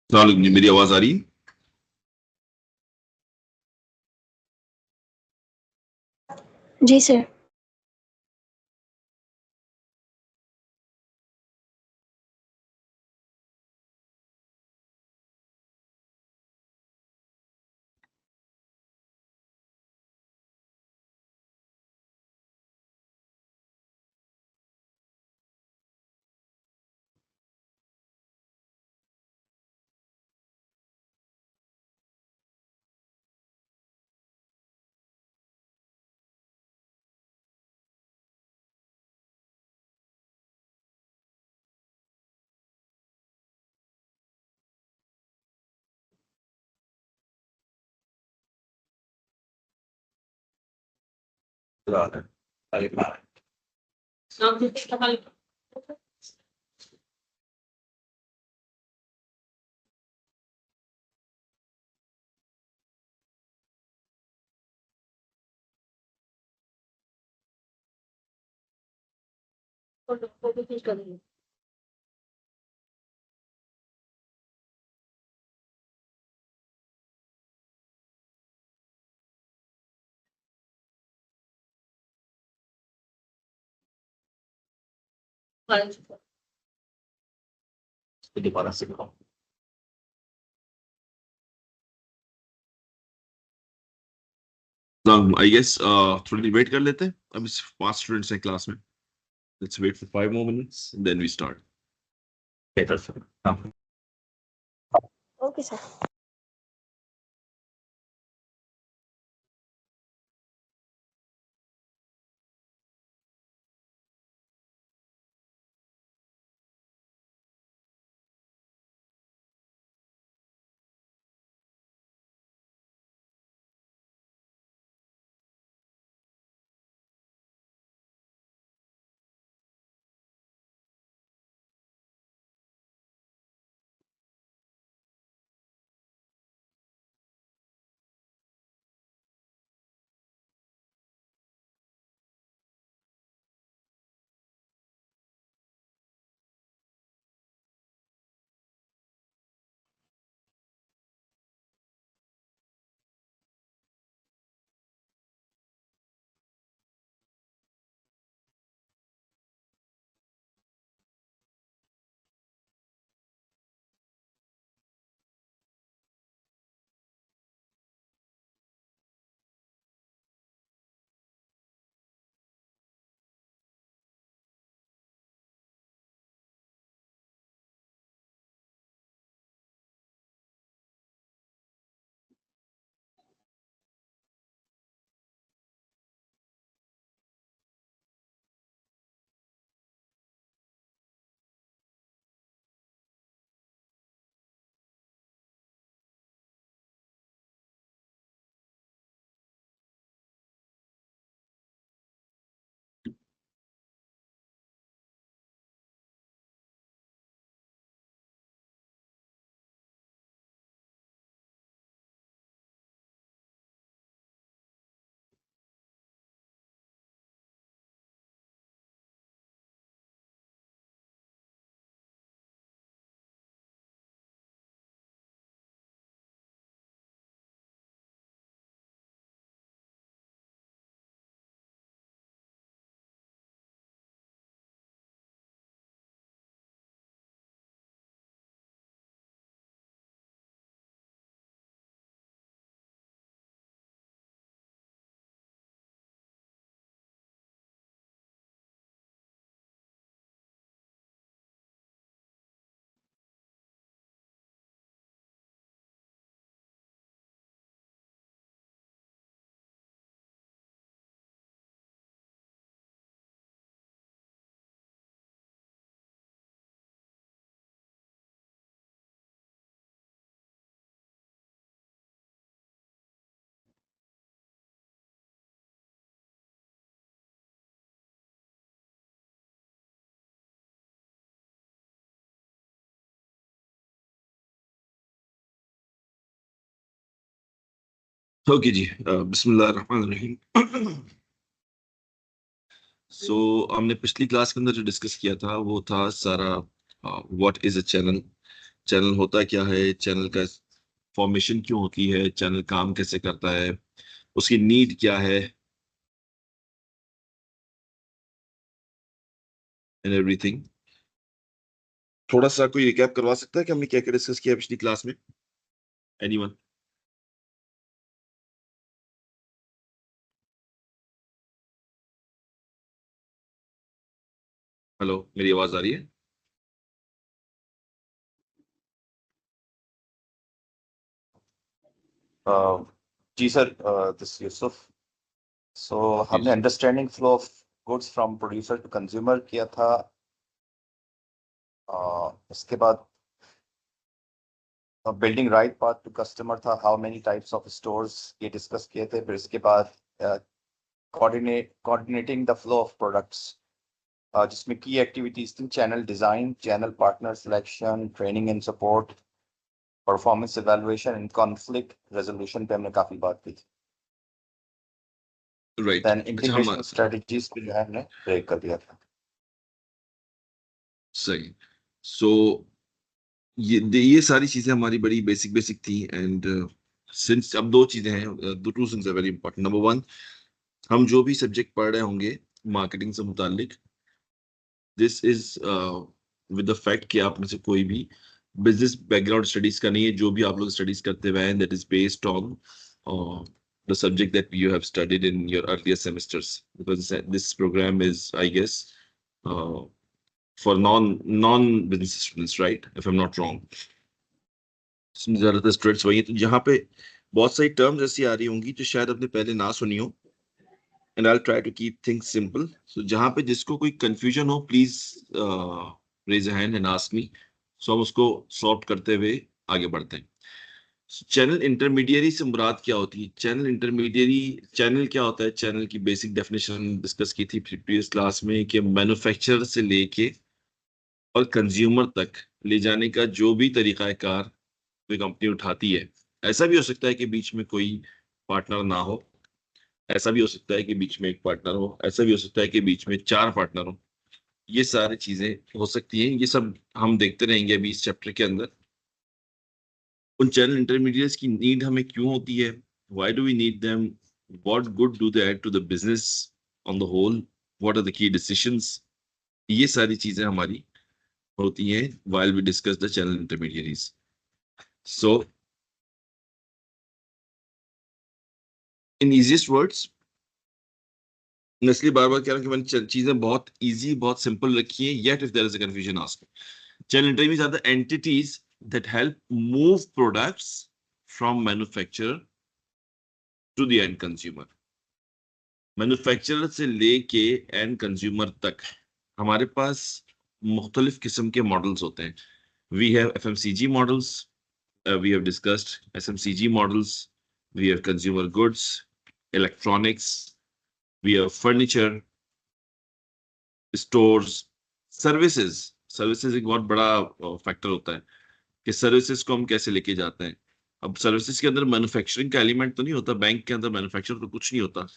अस्सलाम जी, मेरी आवाज आ रही है? जी सर। दोबारा से बताओ। आई गेस थोड़ी देर वेट कर लेते हैं। अभी सिर्फ 5 स्टूडेंट्स हैं क्लास में। Let's wait for 5 more minutes then we start. Better sir. हाँ। Okay sir. ओके जी, बिस्मिल्लाह रहमान रहीम। सो हमने पिछली क्लास के अंदर जो डिस्कस किया था वो था सारा what is a channel, channel होता क्या है, चैनल का फॉर्मेशन क्यों होती है, चैनल काम कैसे करता है, उसकी नीड क्या है, एंड एवरीथिंग। थोड़ा सा कोई रिकैप करवा सकता है कि हमने क्या क्या डिस्कस किया पिछली क्लास में? एनीवन? हेलो, मेरी आवाज आ रही है? Uh, जी सर, दिस यूसुफ। सो हमने Yes. Understanding flow of goods from producer to consumer किया था। इसके बाद building right path to customer था, how many types of stores ये डिस्कस किए थे। फिर इसके बाद coordinating the flow of products, जिसमें की एक्टिविटीज थी channel design, channel partner selection, training and support, performance evaluation and conflict resolution पे हमने काफी बात की थी। राइट। देन अच्छा, हम इंटीग्रेशन स्ट्रेटजीज पे जो है हमने ब्रेक कर दिया था। सही। सो ये सारी चीजें हमारी बड़ी बेसिक बेसिक थी। एंड सिंस अब दो चीजें हैं, दो two things are very important. Number one, हम जो भी सब्जेक्ट पढ़ रहे होंगे मार्केटिंग से मुतालिक, this is with the fact कि आप में से कोई भी बिजनेस बैकग्राउंड स्टडीज का नहीं है। जो भी आप लोग स्टडीज करते हुए हैं, that is based on the subject that you have studied in your earlier semesters, because this program is, I guess, uh, for non business students, right, if I'm not wrong? इसमें ज्यादातर students वही हैं, तो जहाँ पे बहुत सारी terms ऐसी आ रही होंगी जो शायद आपने पहले ना सुनी हो। And I try to keep things simple. So जहाँ पे जिसको कोई कंफ्यूजन हो, please raise hand and ask me, so हम उसको सॉर्ट करते हुए आगे बढ़ते हैं। चैनल इंटरमीडियरी से मुराद क्या होती है? चैनल इंटरमीडियरी, चैनल क्या होता है? चैनल की बेसिक डेफिनेशन डिस्कस की थी प्रीवियस क्लास में कि मैन्युफैक्चरर से लेके और कंज्यूमर तक ले जाने का जो भी तरीकाकार कोई कंपनी उठाती है। ऐसा भी हो सकता है कि बीच में कोई पार्टनर ना हो, ऐसा भी हो सकता है कि बीच में एक पार्टनर हो, ऐसा भी हो सकता है कि बीच में चार पार्टनर हो। ये सारी चीजें हो सकती हैं, ये सब हम देखते रहेंगे अभी इस चैप्टर के अंदर। उन चैनल इंटरमीडिएट्स की नीड हमें क्यों होती है, why do we need them, what good do they add to the business on the whole, what are the key decisions. ये सारी चीजें हमारी होती हैं while we discuss the channel intermediaries. So in easiest words, मैं इसलिए बार बार कह रहा हूँ कि मैंने चीजें बहुत इजी, बहुत सिंपल रखी है। Yet if there is a confusion, ask. Channel intermediates are the entities that help move products from manufacturer to the end consumer। Manufacturer से लेके एंड कंज्यूमर तक हमारे पास मुख्तलिफ किस्म के मॉडल्स होते हैं। We have FMCG models, we have discussed SMCG models, we have consumer goods, electronics, we have furniture, stores, services. Services एक बहुत बड़ा फैक्टर होता है कि सर्विसेज को हम कैसे लेके जाते हैं। अब सर्विसेज के अंदर मैन्युफैक्चरिंग का एलिमेंट तो नहीं होता, बैंक के अंदर मैन्युफैक्चर तो कुछ नहीं होता।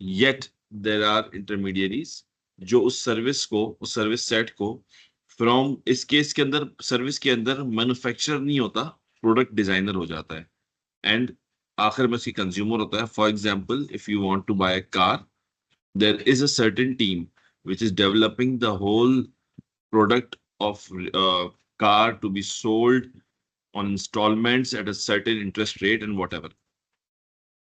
येट देयर आर इंटरमीडिएरीज जो उस सर्विस को, उस सर्विस सेट को फ्रॉम, इस केस के अंदर सर्विस के अंदर मैन्युफैक्चरर नहीं होता, प्रोडक्ट डिजाइनर हो जाता है। एंड आखिर में उसकी कंज्यूमर होता है। For example, if you want to buy a car, there is a certain team which is developing the whole product of car to be sold on installments at a certain interest rate and whatever।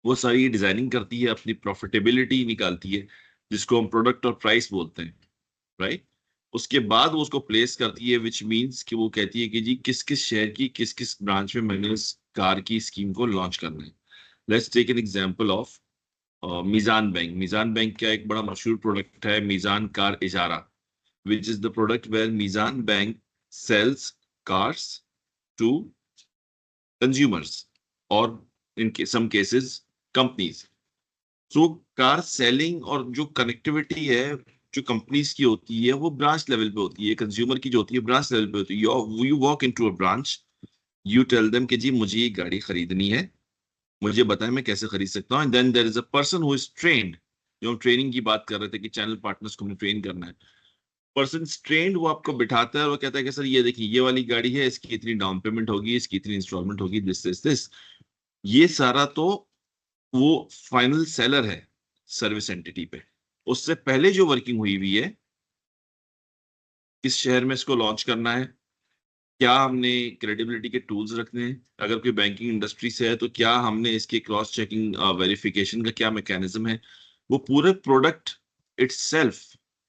वो सारी designing करती है, अपनी profitability निकालती है, जिसको हम product और प्राइस बोलते हैं, राइट। उसके बाद वो उसको प्लेस करती है, विच मींस कि वो कहती है कि जी किस किस शहर की किस किस ब्रांच में मैंने इस कार की स्कीम को लॉन्च करना है। Let's take an example of Meezan bank. Meezan bank का एक बड़ा मशहूर प्रोडक्ट है Meezan car Ijarah, which is the product where Mizan Bank sells cars to consumers or in some cases companies। So car selling और जो कनेक्टिविटी है जो कंपनीज की होती है वो ब्रांच लेवल पे होती है, कंज्यूमर की जो होती है ब्रांच लेवल पे होती है। You walk into a branch, you tell them कि जी मुझे ये गाड़ी खरीदनी है, मुझे बताएं मैं कैसे खरीद सकता हूँ। And then there is a person who is trained, जो हम ट्रेनिंग की बात कर रहे थे कि चैनल पार्टनर्स को हमें ट्रेन करना है, पर्सन ट्रेंड, वो आपको बिठाता है और वो कहता है कि सर ये देखिए ये वाली गाड़ी है, इसकी इतनी डाउन पेमेंट होगी, इसकी इतनी इंस्टॉलमेंट होगी, दिस। ये सारा तो वो फाइनल सेलर है सर्विस एंटिटी पे। उससे पहले जो वर्किंग हुई हुई है, किस शहर में इसको लॉन्च करना है, क्या हमने क्रेडिबिलिटी के टूल्स रखने हैं, अगर कोई बैंकिंग इंडस्ट्री से है तो क्या हमने इसके क्रॉस चेकिंग वेरिफिकेशन का क्या मैकेनिज्म है, वो पूरे प्रोडक्ट इटसेल्फ,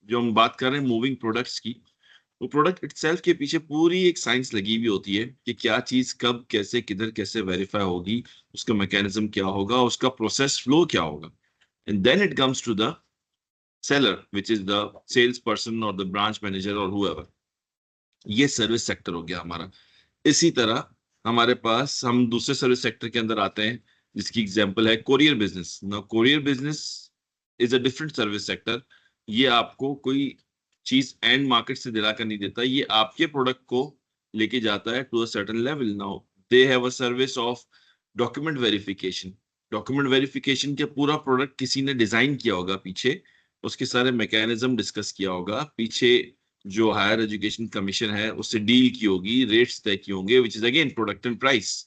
जो हम बात कर रहे हैं मूविंग प्रोडक्ट्स की, वो प्रोडक्ट इटसेल्फ के पीछे पूरी एक साइंस लगी हुई होती है कि क्या चीज कब कैसे किधर कैसे वेरीफाई होगी, उसका मैकेनिज्म क्या होगा, उसका प्रोसेस फ्लो क्या होगा, and then it comes to the seller, which is the salesperson or the branch manager or whoever. ये सर्विस सेक्टर हो गया हमारा। इसी तरह हमारे पास, हम दूसरे सर्विस सेक्टर के अंदर आते हैं जिसकी एग्जांपल है कोरियर बिजनेस। ना courier business is a different service sector. ये आपको कोई चीज एंड मार्केट से दिला कर नहीं देता, ये आपके प्रोडक्ट को लेके जाता है to a certain level. Now they have a service of document verification. Document verification के पूरा प्रोडक्ट किसी ने डिजाइन किया होगा पीछे, उसके सारे मैकेनिज्म डिस्कस किया होगा पीछे, जो हायर एजुकेशन कमीशन है उससे डील की होगी, रेट्स तय किए होंगे, which is again product and price.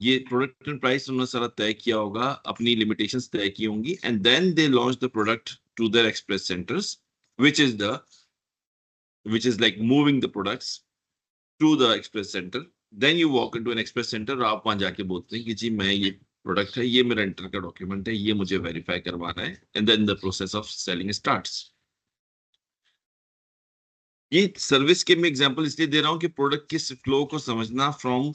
ये प्रोडक्ट एंड प्राइस उन्होंने सारा तय किया होगा, अपनी लिमिटेशंस तय की होंगी, and then they launch the product to their express centers, which is the which is like moving the products to the express center. Then you walk into an express center और आप वहां जाके बोलते हैं कि जी मैं ये प्रोडक्ट है, ये मेरा इंटर का डॉक्यूमेंट है, ये मुझे वेरीफाई करवाना है, and then the process of selling starts. ये सर्विस के मैं एग्जांपल इसलिए दे रहा हूं कि प्रोडक्ट के फ्लो को समझना from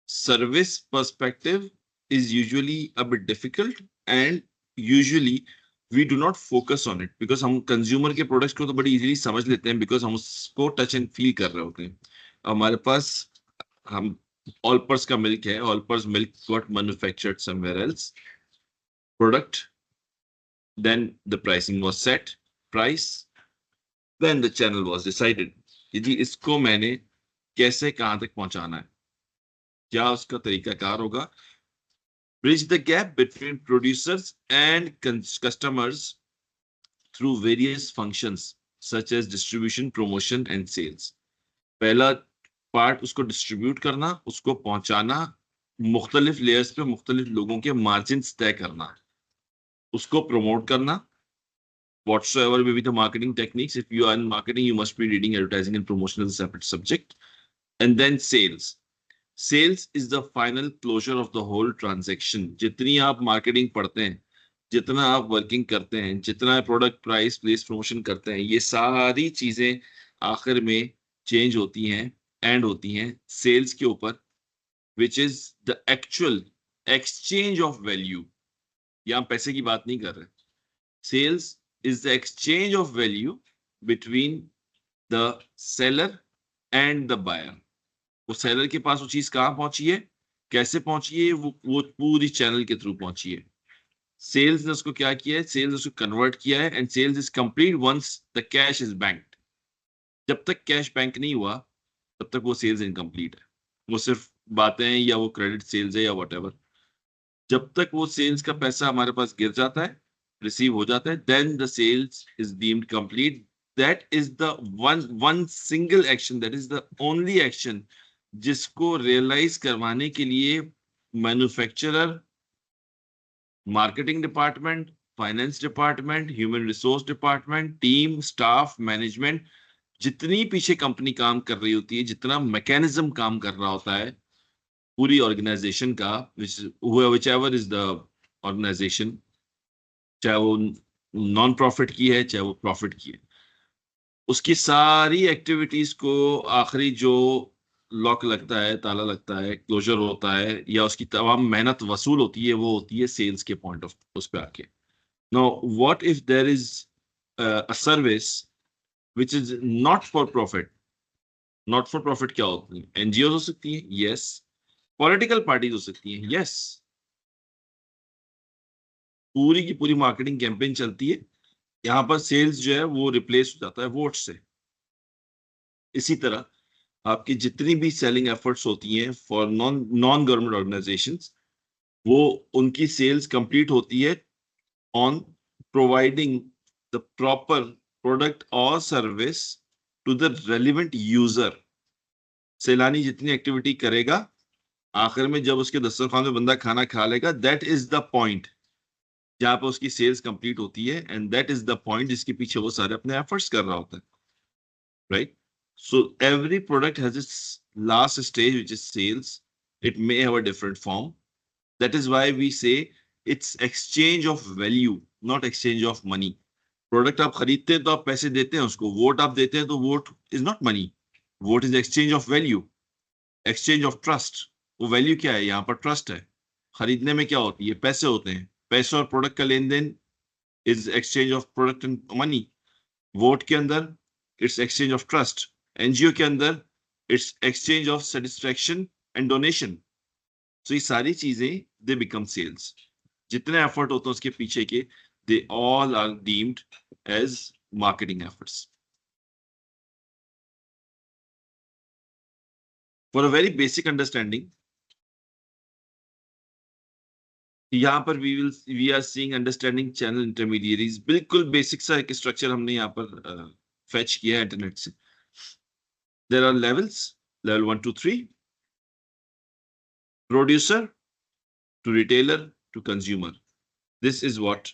service perspective is usually a bit difficult, and usually we do not focus on it because हम कंज्यूमर के प्रोडक्ट्स को तो बड़ी इजीली समझ लेते हैं बिकॉज हम उसको टच एंड फील कर रहे होते हैं। हमारे पास, हम ऑलपर्स का मिल्क है, Olpers milk got manufactured somewhere else, product, then the pricing was set, price, then the channel was decided कि जी इसको मैंने कैसे कहां तक पहुंचाना है, क्या उसका तरीकाकार होगा। Bridge the gap between producers and customers through various functions such as distribution, promotion and sales. पहला पार्ट उसको डिस्ट्रीब्यूट करना, उसको पहुंचाना, मुख्तलिफ लेयर्स पे मुख्तलिफ लोगों के मार्जिन्स तय करना, उसको प्रमोट करना, whatsoever may be the marketing techniques. If you are in marketing, you must be reading advertising and promotion as a separate subject. And then sales. Sales is the final closure of the whole transaction. जितनी आप marketing पढ़ते हैं, जितना आप working करते हैं, जितना product price place promotion करते हैं, ये सारी चीजें आखिर में चेंज होती हैं, एंड होती हैं सेल्स के ऊपर, which is the actual exchange of value. यहां पैसे की बात नहीं कर रहे। Sales is the exchange of value between the seller and the buyer. वो सेलर के पास वो चीज कहां पहुंची है, कैसे पहुंची है, वो पूरी चैनल के थ्रू पहुंची है। सेल्स ने उसको क्या किया है, सेल्स ने उसको कन्वर्ट किया है, and sales is complete once the cash is banked. जब तक कैश बैंक नहीं हुआ तब तक वो सेल्स इनकम्प्लीट है, वो सिर्फ बातें हैं या वो क्रेडिट सेल्स है या व्हाटएवर। जब तक वो सेल्स का पैसा हमारे पास गिर जाता है, रिसीव हो जाता है, then the sales is deemed complete. That is the one single action, that is the only action जिसको रियलाइज करवाने के लिए manufacturer, marketing department, finance department, human resource department, team, staff, management, जितनी पीछे कंपनी काम कर रही होती है, जितना मैकेनिज्म काम कर रहा होता है पूरी ऑर्गेनाइजेशन का, whichever is the organization, चाहे वो नॉन प्रॉफिट की है चाहे वो प्रॉफिट की है, उसकी सारी एक्टिविटीज को आखिरी जो लॉक लगता है, ताला लगता है, क्लोजर होता है, या उसकी तमाम मेहनत वसूल होती है, वो होती है सेल्स के पॉइंट ऑफ उस पे आके। Now what if there is a service which is not for profit. Not for profit क्या होती है? एनजीओ हो सकती है, यस। पॉलिटिकल पार्टीज हो सकती है, यस। पूरी की पूरी मार्केटिंग कैंपेन चलती है, यहाँ पर सेल्स जो है वो रिप्लेस हो जाता है वोट से। इसी तरह आपकी जितनी भी सेलिंग एफर्ट्स होती हैं फॉर नॉन गवर्नमेंट ऑर्गेनाइजेशंस, वो उनकी सेल्स कंप्लीट होती है on providing the proper product और service to the relevant user. सैलानी जितनी एक्टिविटी करेगा, आखिर में जब उसके दस्तरखान में बंदा खाना खा लेगा, दैट इज द पॉइंट जहां पर उसकी सेल्स कंप्लीट होती है, and that is the point जिसके पीछे वो सारे अपने एफर्ट्स कर रहा होता है, right? So every product has its last stage, which is sales. It may have a different form. That is why we say it's exchange of value, not exchange of money. Product आप खरीदते हैं तो आप पैसे देते हैं उसको, vote आप देते हैं तो vote is not money, vote is exchange of value, exchange of trust. वो वैल्यू क्या है? यहाँ पर ट्रस्ट है। खरीदने में क्या होती है? पैसे होते हैं। पैसे और प्रोडक्ट का लेन देन is exchange of product and money. Vote के अंदर it's exchange of trust. NGO के अंदर it's exchange of satisfaction and donation. So ये सारी चीजें दे बिकम सेल्स। जितने एफर्ट होते हैं उसके पीछे के, they all are deemed as marketing efforts. For a very basic understanding, यहाँ पर we are seeing understanding channel intermediaries. बिल्कुल बेसिक सा एक स्ट्रक्चर हमने यहाँ पर फेच किया है इंटरनेट से। There are levels, level 1 to 3, producer to retailer to consumer. This is what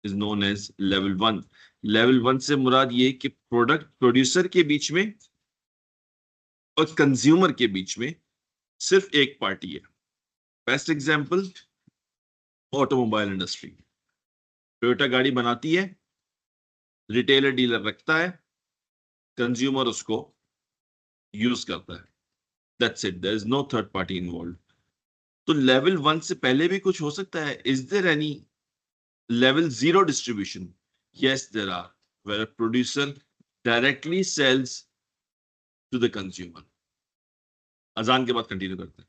is known as level 1. level 1 से मुराद ये कि प्रोडक्ट प्रोड्यूसर के बीच में और कंज्यूमर के बीच में सिर्फ एक पार्टी है। Best example, automobile industry. Toyota गाड़ी बनाती है, रिटेलर डीलर रखता है, कंज्यूमर उसको यूज करता है। That's it, there is no third party involve. तो लेवल 1 से पहले भी कुछ हो सकता है। Is there any level 0 distribution? Yes, there are, where a producer directly sells to the consumer. अजान के बाद कंटिन्यू करते हैं।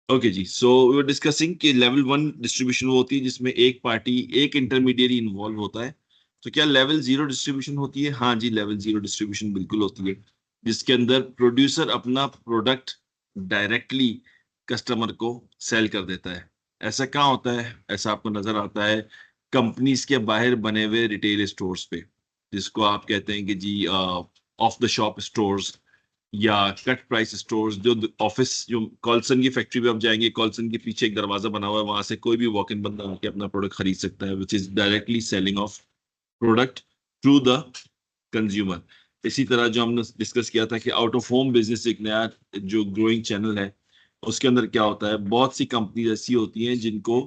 ओके जी, सो वी वर डिस्कसिंग कि लेवल 1 डिस्ट्रीब्यूशन वो होती है जिसमें एक पार्टी, एक इंटरमीडिएरी इन्वॉल्व होता है। तो क्या लेवल 0 डिस्ट्रीब्यूशन होती है? हाँ जी, लेवल 0 डिस्ट्रीब्यूशन बिल्कुल होती है, जिसके अंदर प्रोड्यूसर अपना प्रोडक्ट डायरेक्टली कस्टमर को सेल कर देता है। ऐसा कहाँ होता है? ऐसा आपको नजर आता है कंपनीज के बाहर बने हुए रिटेल स्टोर्स पे, जिसको आप कहते हैं कि जी ऑफ द शॉप स्टोर्स या कट प्राइस स्टोर्स। जो ऑफिस, जो कॉल्सन की फैक्ट्री पे आप जाएंगे, कॉल्सन के पीछे एक दरवाजा बना हुआ है, वहां से कोई भी वॉक इन बंदा आके अपना प्रोडक्ट खरीद सकता है, which is directly selling of product through the consumer. इसी तरह जो हमने डिस्कस किया था कि आउट ऑफ होम बिजनेस एक नया जो ग्रोइंग चैनल है, उसके अंदर क्या होता है, बहुत सी कंपनीज ऐसी होती हैं जिनको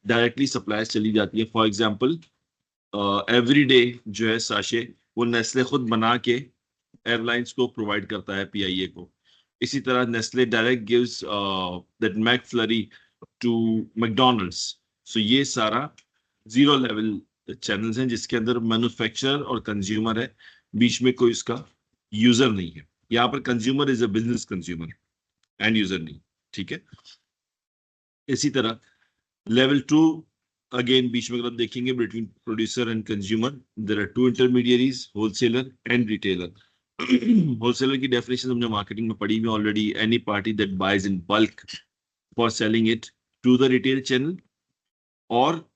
डायरेक्टली सप्लाईज चली जाती है। फॉर एग्जाम्पल, एवरीडे जो है साशे, वो नेस्ले खुद बना के एयरलाइंस को प्रोवाइड करता है, पीआईए को। इसी तरह Nestle direct gives that McFlurry to McDonald's. So ये सारा 0 लेवल चैनल्स हैं जिसके अंदर मैन्युफैक्चरर और कंज्यूमर है, बीच में कोई उसका यूजर नहीं है। यहाँ पर consumer is a business consumer, and user नहीं, ठीक है। इसी तरह लेवल 2, अगेन बीच में अगर आप देखेंगे, between producer and consumer there are 2 intermediaries, wholesaler and retailer. Wholesaler की डेफिनेशन हमने मार्केटिंग में पढ़ी हुई already, any party that buys in bulk for selling it to the retail channel, और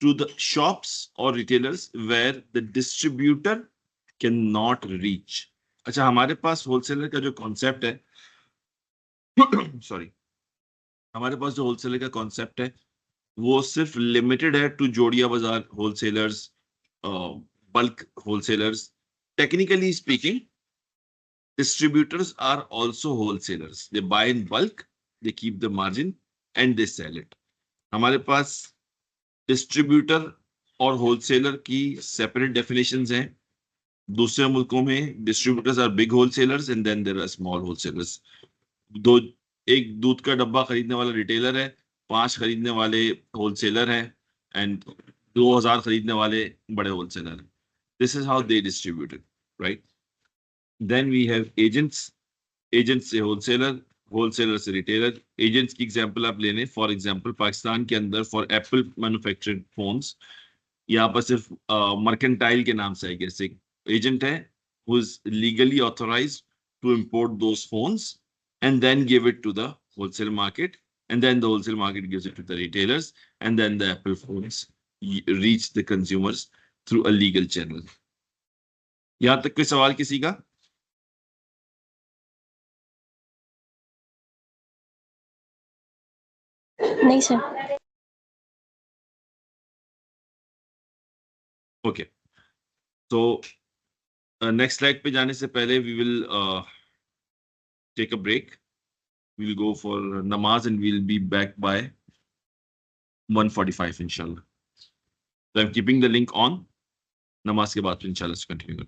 to the shops or retailers where the distributor cannot reach. अच्छा, हमारे पास wholesaler का जो कॉन्सेप्ट है सॉरी, हमारे पास जो होलसेलर का कॉन्सेप्ट है वो सिर्फ लिमिटेड है टू जोड़िया बाजार wholesalers, bulk wholesalers. Technically speaking, distributors are also wholesalers. They buy in bulk, they keep the margin and they sell it. हमारे पास डिस्ट्रीब्यूटर और होलसेलर की सेपरेट डेफिनेशंस हैं. दूसरे मुल्कों में distributors are big wholesalers and then there are small wholesalers. दो एक दूध का डब्बा खरीदने वाला रिटेलर है, 5 खरीदने वाले होलसेलर हैं एंड 2000 खरीदने वाले बड़े होलसेलर हैं. This is how they distributed, right? Then we have agents. Agent से होलसेलर, होलसेलर से रिटेलर. एजेंट्स की एग्जांपल आप ले लें. फॉर एग्जांपल पाकिस्तान के अंदर फॉर एप्पल मैन्युफैक्चर्ड फोन्स यहाँ पर सिर्फ मर्केंटाइल के नाम से आई गेस एक एजेंट है who is legally authorized to import those phones and then give it to the wholesale market, and then the wholesale market gives it to the retailers, and then the Apple phones reach the consumers through a legal channel. यहाँ तक कोई सवाल किसी का? नहीं sir. Okay, तो next slide पे जाने से पहले we will take a break. We'll go for namaz and we'll be back by 1:45 inshallah. So I'm keeping the link on. Namaz के बाद inshallah से continue.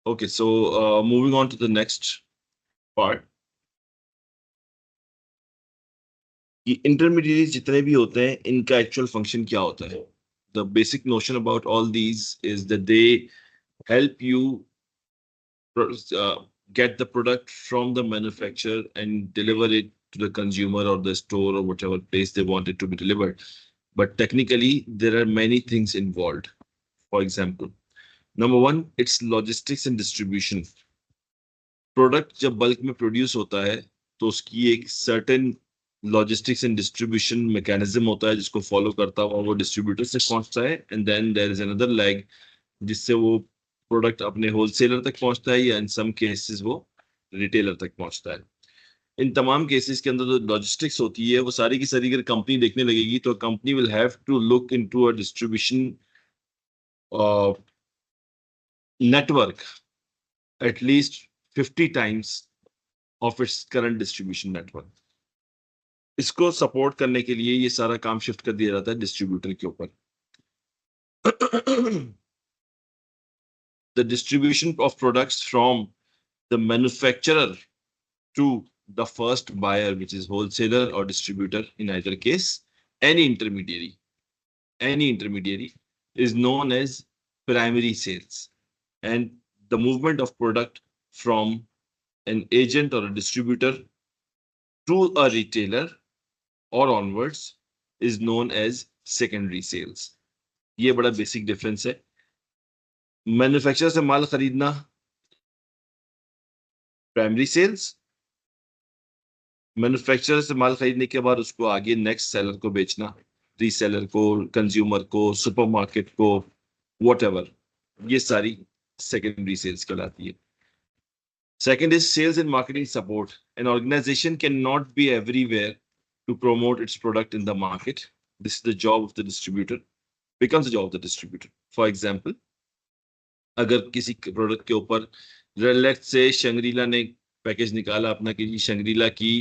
Okay, so moving on to the next part. कि intermediate जितने भी होते हैं इनका actual function क्या होता है. The basic notion about all these is that they help you uh, get the product from the manufacturer and deliver it to the consumer or the store or whatever place they want it to be delivered. But technically, there are many things involved. For example, number one, it's logistics and distribution. Product जब bulk में produce होता है तो उसकी एक certain logistics and distribution mechanism होता है जिसको फॉलो करता हुआ वो डिस्ट्रीब्यूटर से पहुंचता है and then there is another lag जिससे वो प्रोडक्ट अपने होलसेलर तक पहुंचता है या इन सम केसेस वो रिटेलर तक पहुंचता है. इन तमाम केसेस के अंदर जो लॉजिस्टिक्स होती है वो सारी की सारी अगर कंपनी देखने लगेगी तो company will have to look into a distribution network at least 50 times of its current distribution network. इसको सपोर्ट करने के लिए ये सारा काम शिफ्ट कर दिया जाता है डिस्ट्रीब्यूटर के ऊपर. The distribution of products from the manufacturer to the first buyer, which is wholesaler or distributor in either case, any intermediary is known as primary sales. And the movement of product from an agent or a distributor to a retailer or onwards is known as secondary sales. ये बड़ा basic difference है. Manufacturer से माल खरीदना primary cells, manufacturer से माल खरीदने के बाद उसको आगे नेक्स्ट सेलर को बेचना, रीसेलर को, कंज्यूमर को, सुपरमार्केट को, व्हाटएवर, ये सारी सेकेंडरी सेल्स कहलाती है. Second is sales and marketing support. An organization cannot be everywhere to promote its product in the market. This is the job of the distributor, becomes the job of the distributor. For example, अगर किसी product के ऊपर let's say Shangrila ने package निकाला अपना कि Shangrila की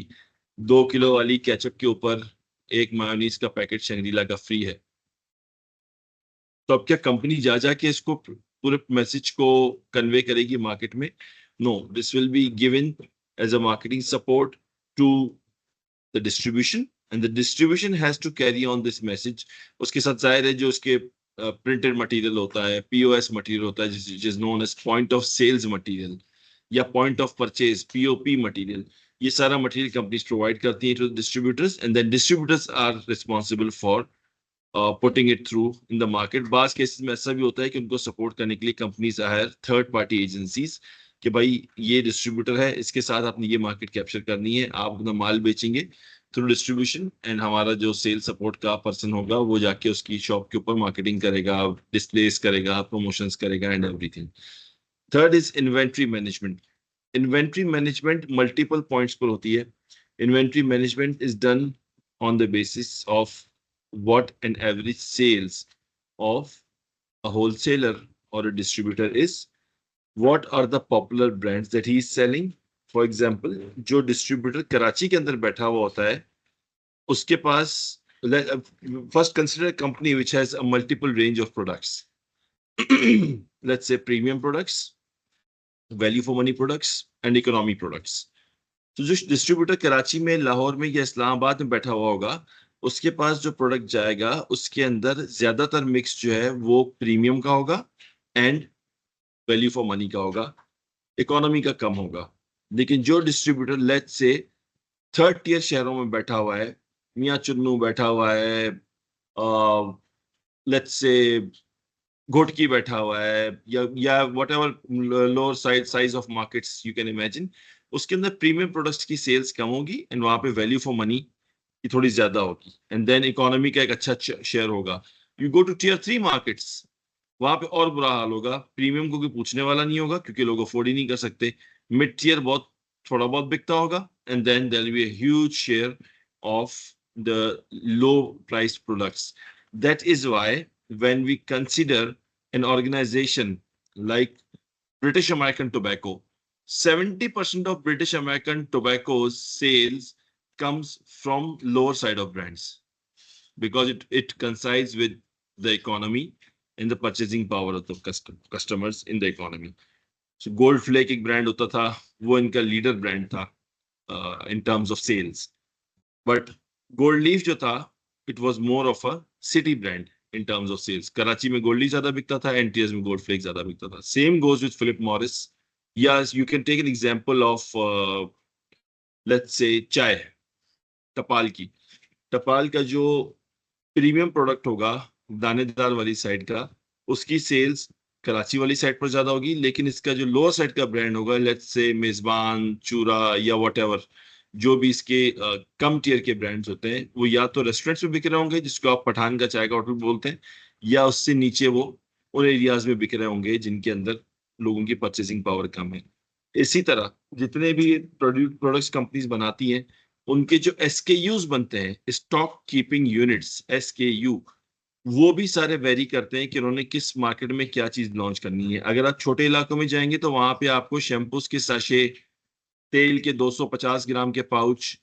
2 kilo वाली केचप के ऊपर एक मायोनीज का पैकेट शंग्रीला का फ्री है, तो अब क्या कंपनी जा जाके इसको पूरे मैसेज को कन्वे करेगी मार्केट में? No, this will be given as a marketing support to the distribution and the distribution has to carry on this message. उसके साथ जाहिर है जो उसके प्रिंटेड मटेरियल होता है, पीओएस मटेरियल होता है, which is known as point of sales material या point of purchase POP material, ये सारा मटेरियल कंपनीज प्रोवाइड करती हैं to distributors and then distributors are responsible for putting it through in the market. बाज cases में ऐसा भी होता है कि उनको सपोर्ट करने के लिए companies hire third party agencies कि भाई ये डिस्ट्रीब्यूटर है, इसके साथ आपने ये मार्केट कैप्चर करनी है, आप अपना माल बेचेंगे थ्रू डिस्ट्रीब्यूशन एंड हमारा जो सेल सपोर्ट का पर्सन होगा वो जाके उसकी शॉप के ऊपर मार्केटिंग करेगा, डिस्प्लेस करेगा, प्रमोशंस करेगा and everything. Third is inventory management. Inventory management multiple points पर होती है. Inventory management is done on the basis of what an average sales of a wholesaler or a distributor is, what are the popular brands that he is selling. For example, जो distributor Karachi के अंदर बैठा हुआ होता है उसके पास first consider a company which has a multiple range of products. Let's say premium products, value for money products and economy products. तो जो डिस्ट्रीब्यूटर कराची में, लाहौर में या इस्लामाबाद में बैठा हुआ होगा उसके पास जो प्रोडक्ट जाएगा उसके अंदर ज्यादातर मिक्स जो है वो प्रीमियम का होगा एंड वैल्यू फॉर मनी का होगा, इकोनॉमी का कम होगा. लेकिन जो distributor let's say third tier शहरों में बैठा हुआ है, मियाँ चुन्नू बैठा हुआ है, लेट्स से घोटकी बैठा हुआ है या whatever lower size of markets you can imagine, उसके अंदर प्रीमियम प्रोडक्ट्स की सेल्स कम होगी एंड वहां पे वैल्यू फॉर मनी की थोड़ी ज्यादा होगी एंड देन इकोनॉमी का एक अच्छा शेयर होगा. You go to tier 3 markets, वहां पे और बुरा हाल होगा, प्रीमियम को कोई पूछने वाला नहीं होगा क्योंकि लोग अफोर्ड ही नहीं कर सकते, मिड टियर बहुत थोड़ा बहुत बिकता होगा and then there will be a huge share of the low price products. That is why when we consider an organization like British American Tobacco, 70% of British American Tobacco's sales comes from lower side of brands because it coincides with the economy and the purchasing power of the customers in the economy. Gold Flake एक brand होता था, वो इनका leader brand था in terms of sales. But Gold Leaf जो था, it was more of a city brand in terms of sales. Karachi में Gold leaf ज्यादा बिकता था, एनटीएस में गोल्ड फ्लेक ज्यादा बिकता था. Same goes with Philip Morris. या you can take an example of let's say चाय, टपाल की. टपाल का जो प्रीमियम प्रोडक्ट होगा दानेदार वाली साइड का, उसकी सेल्स कराची वाली साइड पर ज्यादा होगी, लेकिन इसका जो लोअर साइड का ब्रांड होगा, लेट्स से मेजबान, चूरा या व्हाटएवर, जो भी इसके कम टियर के ब्रांड्स होते हैं, वो या तो रेस्टोरेंट्स में बिक रहे होंगे जिसको आप पठान का चाय का होटल बोलते हैं, या उससे नीचे वो उन एरियाज में बिक रहे होंगे जिनके अंदर लोगों की परचेसिंग पावर कम है. इसी तरह जितने भी प्रोडक्ट्स कंपनीज बनाती हैं, उनके जो एसकेयूज बनते हैं, स्टॉक कीपिंग यूनिट्स, एसकेयू, वो भी सारे वेरी करते हैं कि उन्होंने किस मार्केट में क्या चीज लॉन्च करनी है. अगर आप छोटे इलाकों में जाएंगे तो वहां पे आपको शैम्पूस के साशे, तेल के 250 ग्राम के पाउच,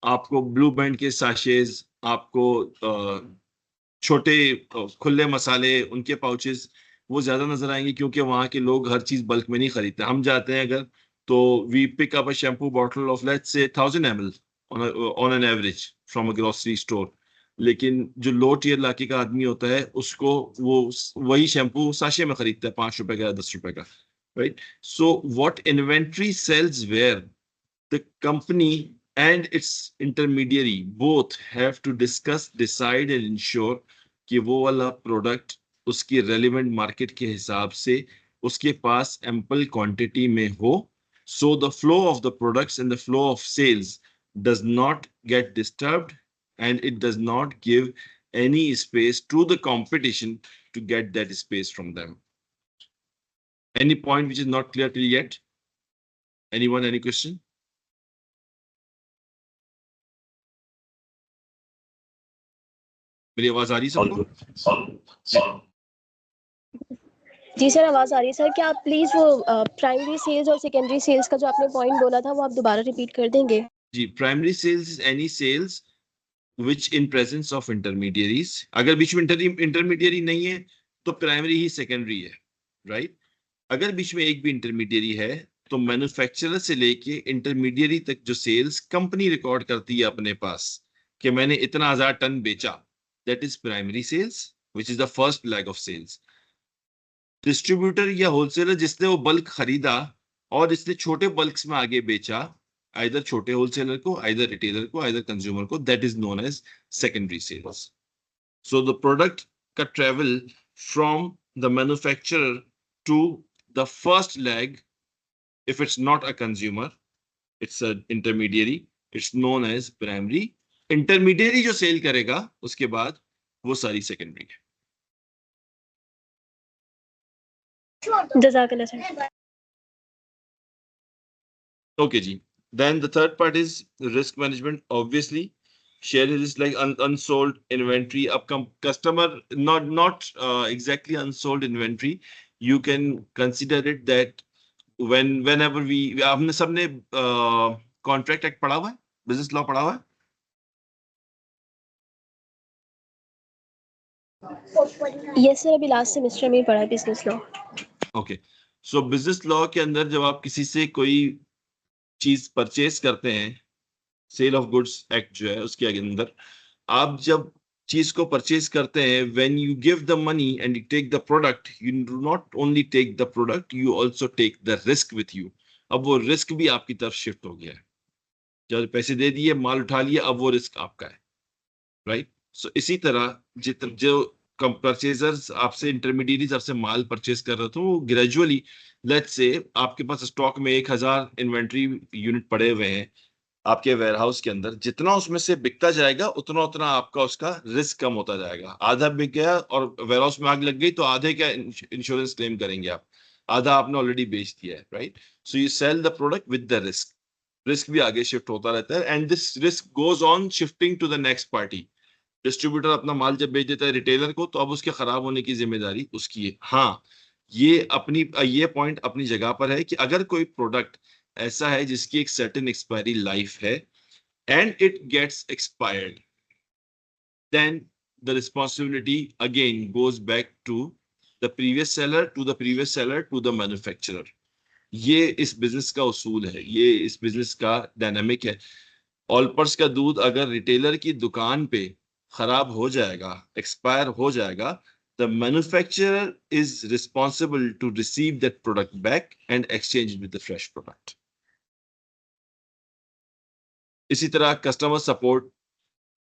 आपको ब्लू बैंड के साशेज, आपको छोटे खुले मसाले उनके पाउचेस वो ज्यादा नजर आएंगे, क्योंकि वहां के लोग हर चीज बल्क में नहीं खरीदते. हम जाते हैं अगर, तो we pick up a shampoo bottle of let's say 1000 ml on an average from a grocery store. लेकिन जो लो टियर इलाके का आदमी होता है, उसको वो वही शैम्पू साशे में खरीदता है, 5 रुपए का या 10 रुपए का. Right. So what inventory sales were, the company and its intermediary both have to discuss, decide and ensure कि वो वाला प्रोडक्ट उसकी रेलिवेंट मार्केट के हिसाब से उसके पास एम्पल क्वांटिटी में हो, so the flow of the products and the flow of sales does not get disturbed, and it does not give any space to the competition to get that space from them. Any point which is not clear till yet? Anyone, any question? मेरी आवाज आ रही है सबको? जी sir, आवाज़ आ रही है sir. क्या आप प्लीज़ वो प्राइमरी सेल्स और सेकेंडरी सेल्स का जो आपने पॉइंट बोला था, वो आप दोबारा रिपीट कर देंगे? जी, primary sales is any sales which in presence of intermediaries. अगर बीच में इंटरमीडियरी नहीं है तो प्राइमरी ही सेकेंडरी है. राइट. अगर बीच में एक भी इंटरमीडियरी है तो मैन्युफैक्चरर से लेके इंटरमीडियरी तक जो सेल्स कंपनी रिकॉर्ड करती है अपने पास कि मैंने इतना 1000 टन बेचा, that is primary sales, which is the first leg of sales. Distributor या होलसेलर जिसने वो बल्क खरीदा और जिसने छोटे बल्क्स में आगे बेचा, आइदर छोटे होलसेलर को, आइदर रिटेलर को, आइदर कंज्यूमर को, that is known as secondary sales. So the product का travel from the manufacturer to the first leg, if it's not a consumer, it's an intermediary, it's known as primary. Intermediary जो cell करेगा उसके बाद वो सारी secondary है. जज़ाकल्लाह sir. Okay, Ji. Then the third part is risk management. Obviously, share risk like unsold inventory. Up customer not exactly unsold inventory. You can consider it that whenever we हमने सबने contract act पढ़ा हुआ है, business law पढ़ा हुआ है. Yes sir, अभी last semester में ही पढ़ा है बिजनेस लॉ. ओके. सो बिजनेस लॉ के अंदर जब आप किसी से कोई चीज परचेज करते हैं, सेल ऑफ गुड्स एक्ट जो है उसके अंदर, आप जब चीज को परचेज करते हैं, when you give the money and you take the product, you do not only take the product, you also take the risk with you. अब वो रिस्क भी आपकी तरफ शिफ्ट हो गया है. जब पैसे दे दिए, माल उठा लिया, अब वो रिस्क आपका है. राइट. सो इसी तरह जो परचेजर्स आपसे, इंटरमीडिएरीज आपसे माल परचेज कर रहे थे, वो ग्रेजुअली, लेट्स से आपके पास स्टॉक में 1000 इन्वेंट्री यूनिट पड़े हुए हैं आपके वेयरहाउस के अंदर, जितना उसमें से बिकता जाएगा उतना उतना आपका उसका रिस्क कम होता जाएगा. आधा बिक गया और वेयरहाउस में आग लग गई तो आधे का इंश्योरेंस क्लेम करेंगे आप, आधा आपने ऑलरेडी बेच दिया है. Right. So you sell the product with the risk. Risk भी आगे शिफ्ट होता रहता है, and this risk goes on shifting to the next party. Distributor अपना माल जब बेच देता है रिटेलर को, तो अब उसके खराब होने की जिम्मेदारी उसकी है. हाँ, ये पॉइंट अपनी जगह पर है कि अगर कोई प्रोडक्ट ऐसा है जिसकी एक सर्टेन एक्सपायरी लाइफ है and it gets expired, then the responsibility again goes back to the previous seller, to the previous seller, to the manufacturer. ये इस बिजनेस का उसूल है, ये इस बिजनेस का डायनामिक है। ऑलपर्स का दूध अगर रिटेलर की दुकान पे खराब हो जाएगा, एक्सपायर हो जाएगा, the manufacturer is responsible to receive that product back and exchange with the fresh product. इसी तरह कस्टमर सपोर्ट,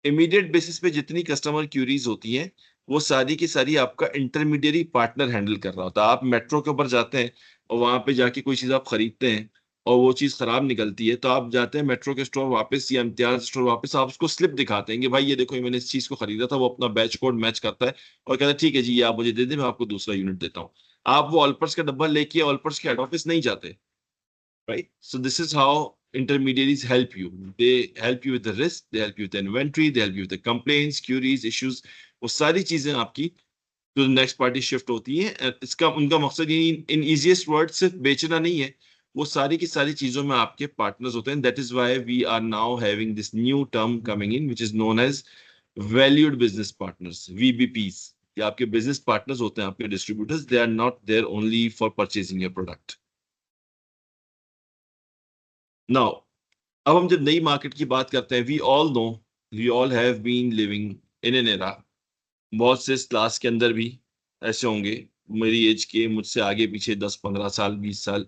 इमीडिएट बेसिस पे जितनी कस्टमर क्यूरीज होती हैं वो सारी की सारी आपका इंटरमीडियरी पार्टनर हैंडल कर रहा होता है। आप मेट्रो के ऊपर जाते हैं और वहां पे जाके कोई चीज आप खरीदते हैं और वो चीज खराब निकलती है, तो आप जाते हैं मेट्रो के स्टोर वापस या इम्तियाज स्टोर वापस, आप उसको स्लिप दिखाते हैं कि भाई ये देखो, ये मैंने इस चीज को खरीदा था, वो अपना बैच कोड मैच करता है और कहता है ठीक है जी, ये आप मुझे दे दें, मैं आपको दूसरा यूनिट देता हूँ। आप वो ऑलपर्स का डब्बा लेके ऑलपर्स के हेड ऑफिस नहीं जाते, right? So this is how intermediaries help you. They help you with the risk, they help you with the inventory, they help you with the complaints, queries, issues. वो सारी चीजें आपकी जो नेक्स्ट पार्टी शिफ्ट होती है, इसका उनका मकसद ये इन इजीएस्ट वर्ड सिर्फ बेचना नहीं है, वो सारी की सारी चीजों में आपके पार्टनर्स होते हैं। That is why we are now having this new term coming in, which is known as valued business partners, VBPs. ये आपके बिजनेस पार्टनर्स होते हैं, आपके distributors, they are not there only for purchasing your product. Now अब हम जब नई market की बात करते हैं, we all know, we all have been living in an era, बहुत से इस क्लास के अंदर भी ऐसे होंगे मेरी एज के, मुझसे आगे पीछे 10 15 साल 20 साल,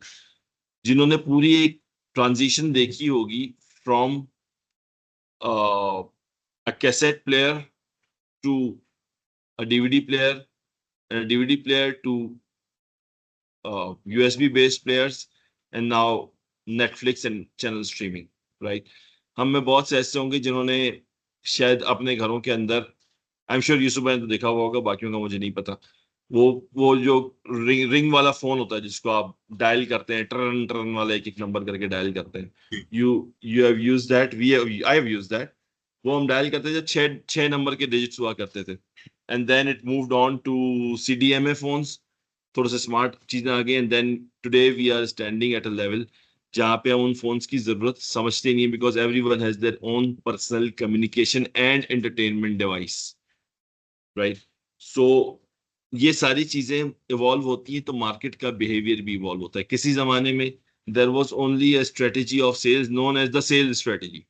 जिन्होंने पूरी एक ट्रांजिशन देखी होगी from a cassette player to a DVD player, DVD player to USB based players, and now Netflix and channel streaming, right? हम में बहुत से ऐसे होंगे जिन्होंने शायद अपने घरों के अंदर, आई एम श्योर यूसुफ भाई ने तो देखा हुआ होगा, बाकियों का मुझे नहीं पता, वो जो रिंग वाला फोन होता है जिसको आप डायल करते हैं, टर्न टर्न वाला एक एक नंबर करके डायल करते हैं, you you have used that, we I have used that. वो हम डायल करते थे, छह छह नंबर के डिजिट्स हुआ करते थे, and then it moved on to CDMA phones, थोड़ा सा स्मार्ट चीजें आ गई, and then today we are standing at a level जहां पे हम उन फोन्स की जरूरत समझते नहीं है, because everyone has their own personal communication and entertainment device, right? So ये सारी चीजें इवॉल्व होती हैं तो मार्केट का बिहेवियर भी इवॉल्व होता है। किसी जमाने में there was only a strategy of sales known as the sales strategy,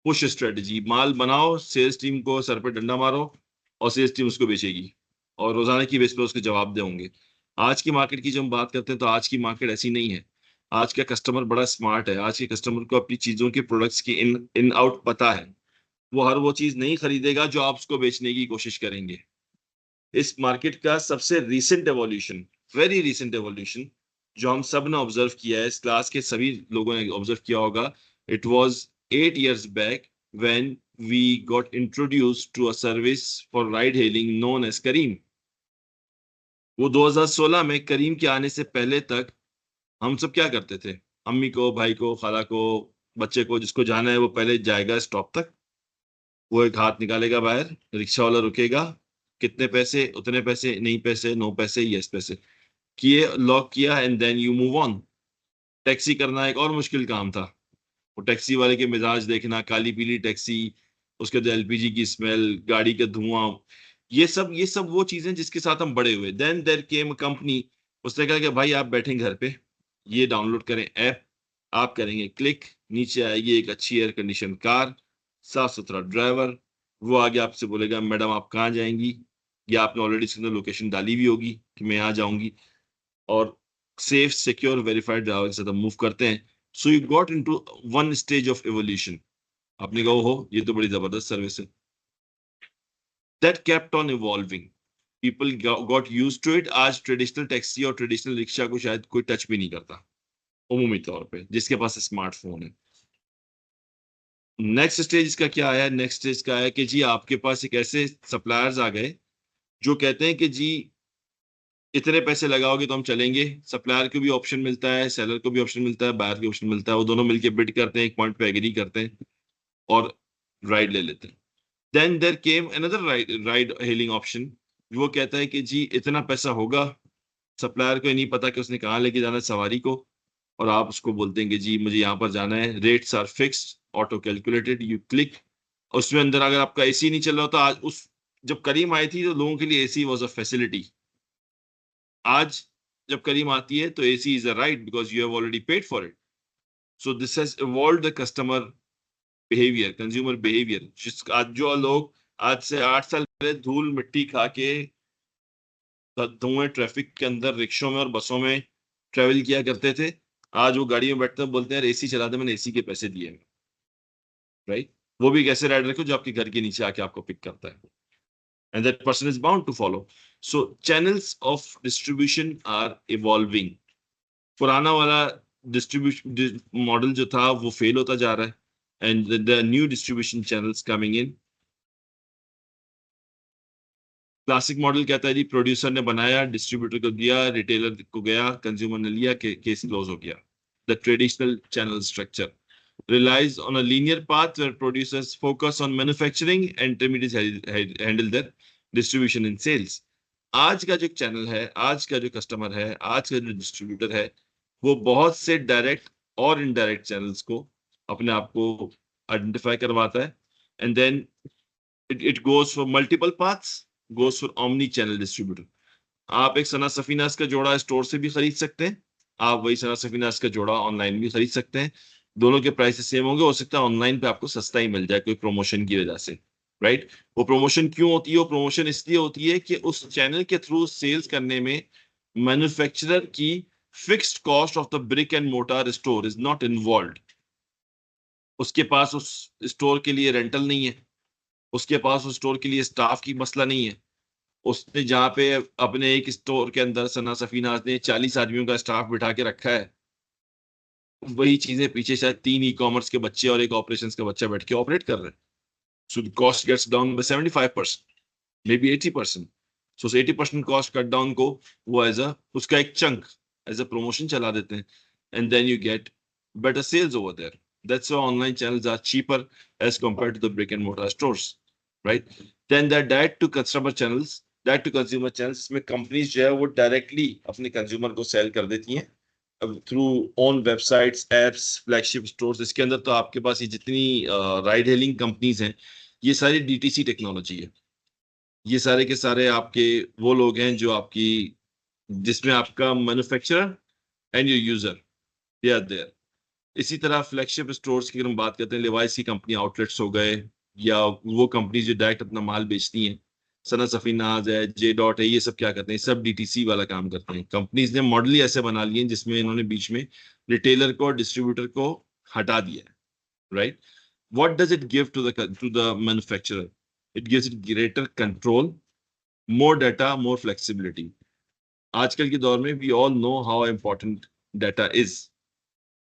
push strategy, माल बनाओ, सेल्स टीम को सर पे डंडा मारो और सेल्स टीम उसको बेचेगी और रोजाना की बेस पे उसके जवाब देंगे। आज की मार्केट की जब हम बात करते हैं तो आज की मार्केट ऐसी नहीं है। आज का कस्टमर बड़ा स्मार्ट है, आज के कस्टमर को अपनी चीजों के प्रोडक्ट्स की इन इन आउट पता है, वो हर वो चीज नहीं खरीदेगा जो आप उसको बेचने की कोशिश करेंगे। इस मार्केट का सबसे recent evolution, very recent evolution, जो हम सब ने ऑब्जर्व किया है, इस क्लास के सभी लोगों ने ऑब्जर्व किया होगा, it was 8 years back when we got introduced to a service for ride hailing known as Kareem। वो 2016 में करीम के आने से पहले तक हम सब क्या करते थे, अम्मी को, भाई को, खाला को, बच्चे को, जिसको जाना है वो पहले जाएगा स्टॉप तक, वो एक हाथ निकालेगा बाहर, रिक्शा वाला रुकेगा, कितने पैसे, उतने पैसे, नहीं पैसे, नो पैसे, यस पैसे, किए, लॉक किया, and then you move on. Taxi करना एक और मुश्किल काम था, वो टैक्सी वाले के मिजाज देखना, काली पीली टैक्सी, उसके बाद LPG की स्मेल, गाड़ी का धुआं, ये सब वो चीजें जिसके साथ हम बड़े हुए। देन देयर केम कंपनी, उसने कहा कि भाई आप बैठें घर पे, ये डाउनलोड करें ऐप, आप करेंगे क्लिक, नीचे आएगी एक अच्छी एयर कंडीशन कार, साफ सुथरा ड्राइवर, वो आगे आपसे बोलेगा मैडम आप कहाँ जाएंगी, या आपने ऑलरेडी इसके अंदर लोकेशन डाली हुई होगी कि मैं यहाँ जाऊंगी, और सेफ सिक्योर वेरीफाइड ड्राइवर के साथ हम मूव करते हैं। So you got into one stage of evolution. आपने कहा हो ये तो बड़ी जबरदस्त सर्विस है, that kept on evolving, people got used to it. आज ट्रेडिशनल टैक्सी और ट्रेडिशनल रिक्शा को शायद कोई टच भी नहीं करता उमूमी तौर पे, जिसके पास स्मार्टफोन है। नेक्स्ट स्टेज इसका क्या आया, नेक्स्ट स्टेज का आया कि जी आपके पास एक ऐसे सप्लायर्स आ गए जो कहते हैं कि जी इतने पैसे लगाओगे तो हम चलेंगे। सप्लायर को भी ऑप्शन मिलता है, सेलर को भी ऑप्शन मिलता है, बायर को ऑप्शन मिलता है, वो दोनों मिलके बिड करते हैं, एक पॉइंट पे एग्री करते हैं और राइड ले लेते हैं। Then there came another ride hailing option, वो कहता है कि जी इतना पैसा होगा, सप्लायर को नहीं पता कि उसने कहाँ लेके जाना है सवारी को, और आप उसको बोलते हैं कि जी मुझे यहाँ पर जाना है, rates are fixed, auto calculated, you click. उसमें अंदर अगर आपका AC नहीं चल रहा होता, आज उस जब करीम आई थी तो लोगों के लिए AC वॉज अ फैसिलिटी। आज जब करीम आती है तो AC is a right because you have already paid for it. So this has evolved the customer behavior, consumer behavior. आज जो लोग आज से 8 साल पहले धूल मिट्टी खा के धुएं ट्रैफिक के अंदर रिक्शों में और बसों में ट्रेवल किया करते थे, आज वो गाड़ी में बैठते हैं बोलते हैं AC चला दे, मैंने AC के पैसे दिए हैं, राइट? वो भी एक ऐसे राइडर को जो आपके घर के नीचे आके आपको पिक करता है, and that person is bound to follow. So channels of distribution are evolving. पुराना वाला डिस्ट्रीब्यूशन मॉडल जो था वो फेल होता जा रहा है, and the new distribution channels coming in. Classic model कहता है जी प्रोड्यूसर ने बनाया, डिस्ट्रीब्यूटर को दिया, रिटेलर को गया, कंज्यूमर ने लिया, केस क्लोज हो गया. The traditional channel structure relies on a linear path where producers focus on manufacturing and intermediaries handle their distribution and sales. आज का जो चैनल है, आज का जो कस्टमर है, आज का जो डिस्ट्रीब्यूटर है, वो बहुत से डायरेक्ट और इनडायरेक्ट चैनल्स को अपने आप को आइडेंटिफाई करवाता है, and then it goes for multiple paths, goes for omni channel distributor. आप एक सना सफीनास का जोड़ा स्टोर से भी खरीद सकते हैं, आप वही सना सफीनास का जोड़ा ऑनलाइन भी खरीद सकते हैं. दोनों के प्राइसेस सेम होंगे, हो सकता है ऑनलाइन पे आपको सस्ता ही मिल जाए कोई प्रमोशन की वजह से, राइट? वो प्रमोशन क्यों होती है? वो प्रमोशन इसलिए होती है कि उस चैनल के थ्रू सेल्स करने में मैन्युफैक्चरर की fixed cost of the brick and mortar store is not involve. उसके पास उस स्टोर के लिए रेंटल नहीं है, उसके पास उस स्टोर के लिए स्टाफ की मसला नहीं है. उसने जहाँ पे अपने एक स्टोर के अंदर सना सफीनाज ने 40 आदमियों का स्टाफ बिठा के रखा है, वही चीजें पीछे शायद 3 ई-कॉमर्स के बच्चे और एक ऑपरेशंस का बच्चा बैठ के ऑपरेट कर रहे हैं. So the cost gets down by 75%, maybe 80%. So 80% cost cut down को वो एज अ उसका एक चंक एज अ प्रमोशन चला देते हैं, and then you get better sales over there. That's why online channels are cheaper as compared to the brick and mortar stores, right? Then the direct to customer channels, direct to consumer channels, इसमें companies जो है वो directly अपने consumer को cell कर देती हैं through own websites, apps, flagship stores. इसके अंदर तो आपके पास ये जितनी राइड हेलिंग कंपनीज हैं, ये सारी DTC टेक्नोलॉजी है. ये सारे के सारे आपके वो लोग हैं जो आपकी, जिसमें आपका manufacturer and your user they are there. इसी तरह फ्लैगशिप स्टोर्स की अगर हम बात करते हैं, लिवाइस की कंपनी आउटलेट्स हो गए, या वो कंपनी जो डायरेक्ट अपना माल बेचती हैं, सना सफीनाज है, जे डॉट है, ये सब क्या करते हैं? सब DTC वाला काम करते हैं. कंपनीज ने मॉडल ही ऐसे बना लिए हैं जिसमें इन्होंने बीच में रिटेलर को और डिस्ट्रीब्यूटर को हटा दिया है, right? What does it give to the manufacturer? It gives it greater control, more data, more flexibility. आजकल के दौर में we all know how important data is.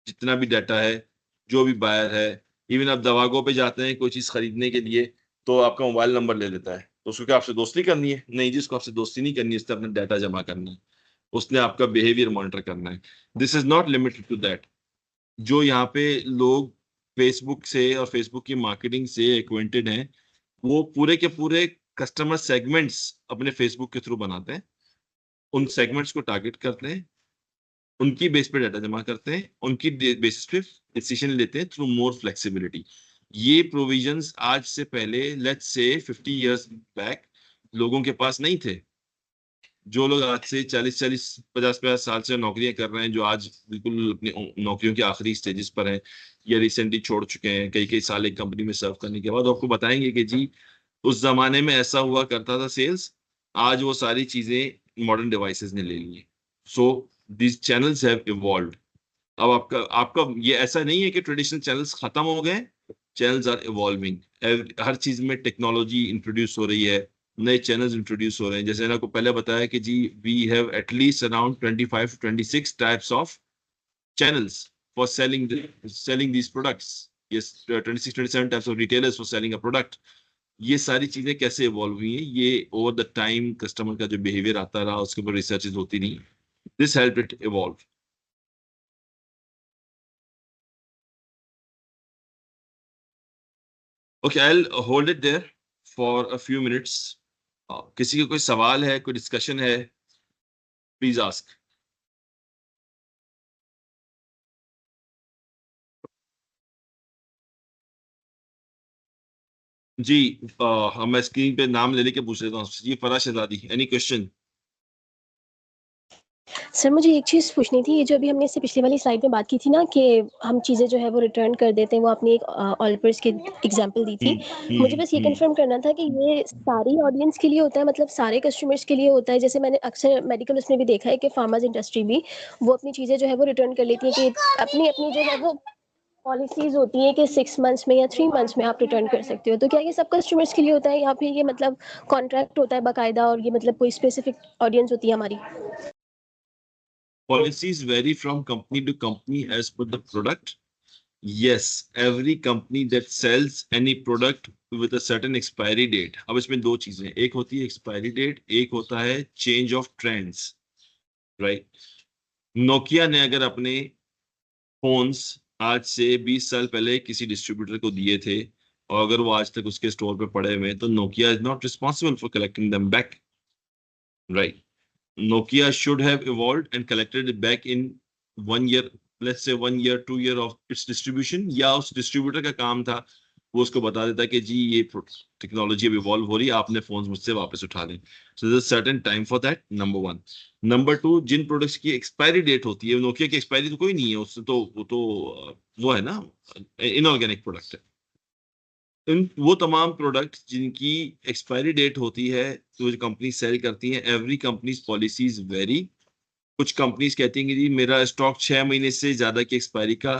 जितना भी डाटा है, जो भी बायर है, इवन आप दवागों पे जाते हैं कोई चीज खरीदने के लिए, तो आपका मोबाइल नंबर ले लेता है. तो उसको क्या आपसे दोस्ती करनी है? नहीं जी, उसको आपसे दोस्ती नहीं करनी है, उसने अपना डाटा जमा करना है, उसने आपका बिहेवियर मॉनिटर करना है. This is not limited to that. जो यहाँ पे लोग फेसबुक से और फेसबुक की मार्केटिंग से एक्वेंटेड हैं, वो पूरे के पूरे कस्टमर सेगमेंट्स अपने फेसबुक के थ्रू बनाते हैं, उन सेगमेंट्स को टारगेट करते हैं, उनकी बेस पे डाटा जमा करते हैं, उनकी बेसिस पे डिसीजन लेते हैं थ्रू मोर फ्लेक्सिबिलिटी. ये प्रोविजंस आज से पहले, लेट्स से 50 इयर्स बैक, लोगों के पास नहीं थे. जो लोग आज से 40 50 साल से नौकरियां कर रहे हैं, जो आज बिल्कुल अपनी नौकरियों के आखिरी स्टेजेस पर हैं या रिसेंटली छोड़ चुके हैं, कई कई साल एक कंपनी में सर्व करने के बाद, आपको बताएंगे कि जी उस जमाने में ऐसा हुआ करता था सेल्स. आज वो सारी चीजें मॉडर्न डिवाइसेस ने ले ली हैं. सो these channels have evolved. अब आपका आपका ये ऐसा नहीं है कि ट्रेडिशनल चैनल्स खत्म हो गए, चैनल्स आर इवॉल्विंग. हर चीज में टेक्नोलॉजी इंट्रोड्यूस हो रही है, नए चैनल्स इंट्रोड्यूस हो रहे हैं. जैसे मैंने आपको पहले बताया कि जी we have at least around 25 to 26 types of channels for selling these products. Yes, 26-27 types of retailers for selling a product. ये सारी चीजें कैसे इवॉल्व हुई हैं? ये ओवर द टाइम कस्टमर का जो बिहेवियर आता रहा, उसके ऊपर रिसर्चेज होती रही. This helped it evolve. Okay, I'll hold it there for a few minutes. किसी का कोई सवाल है, कोई डिस्कशन है, प्लीज आस्क. जी, मैं स्क्रीन पे नाम ले लेके पूछ लेता हूँ. जी फराज शहजादी, एनी क्वेश्चन? सर मुझे एक चीज़ पूछनी थी, ये जो अभी हमने इससे पिछली वाली स्लाइड में बात की थी ना कि हम चीज़ें जो है वो रिटर्न कर देते हैं, वो आपने एक ऑलिपर्स की एग्जांपल दी थी। मुझे बस ये कंफर्म करना था कि ये सारी ऑडियंस के लिए होता है, मतलब सारे कस्टमर्स के लिए होता है? जैसे मैंने अक्सर मेडिकल उसमें भी देखा है कि फार्मास इंडस्ट्री भी वो अपनी चीज़ें जो है वो रिटर्न कर लेती है, कि अपनी-अपनी जो है वो पॉलिसीज़ होती हैं कि 6 मंथ्स में या 3 मंथ्स में आप रिटर्न कर सकते हो। तो क्या ये सब कस्टमर्स के लिए होता है या फिर ये मतलब कॉन्ट्रैक्ट होता है बाकायदा और ये मतलब कोई स्पेसिफिक ऑडियंस होती है हमारी? Policies vary from company to company as per the product. Yes, every company that sells any product with a certain expiry date. अब इसमें दो चीजें, एक होती है एक्सपायरी डेट, एक होता है change of trends, right? Nokia ने अगर अपने फोन्स आज से 20 साल पहले किसी डिस्ट्रीब्यूटर को दिए थे और अगर वो आज तक उसके स्टोर पे पड़े हुए हैं, तो Nokia is not responsible for collecting them back, right? Nokia should have evolved and collected it back in 1 year, let's say 1 year, 2 year of its distribution, या उस डिस्ट्रीब्यूटर का काम था वो उसको बता देता कि जी ये टेक्नोलॉजी अब इवॉल्व हो रही है, आपने फोन मुझसे वापस उठा लें. So there is certain time for that, number one. Number two, जिन प्रोडक्ट्स की एक्सपायरी डेट होती है, नोकिया की एक्सपायरी तो कोई नहीं है, उससे तो वो है ना, इनऑर्गेनिक प्रोडक्ट है. वो तमाम प्रोडक्ट जिनकी एक्सपायरी डेट होती है, तो जो कंपनी सेल करती हैं, एवरी कंपनीज पॉलिसीज वेरी. कुछ कंपनीज कहती हैं कि जी मेरा स्टॉक 6 महीने से ज्यादा की एक्सपायरी का,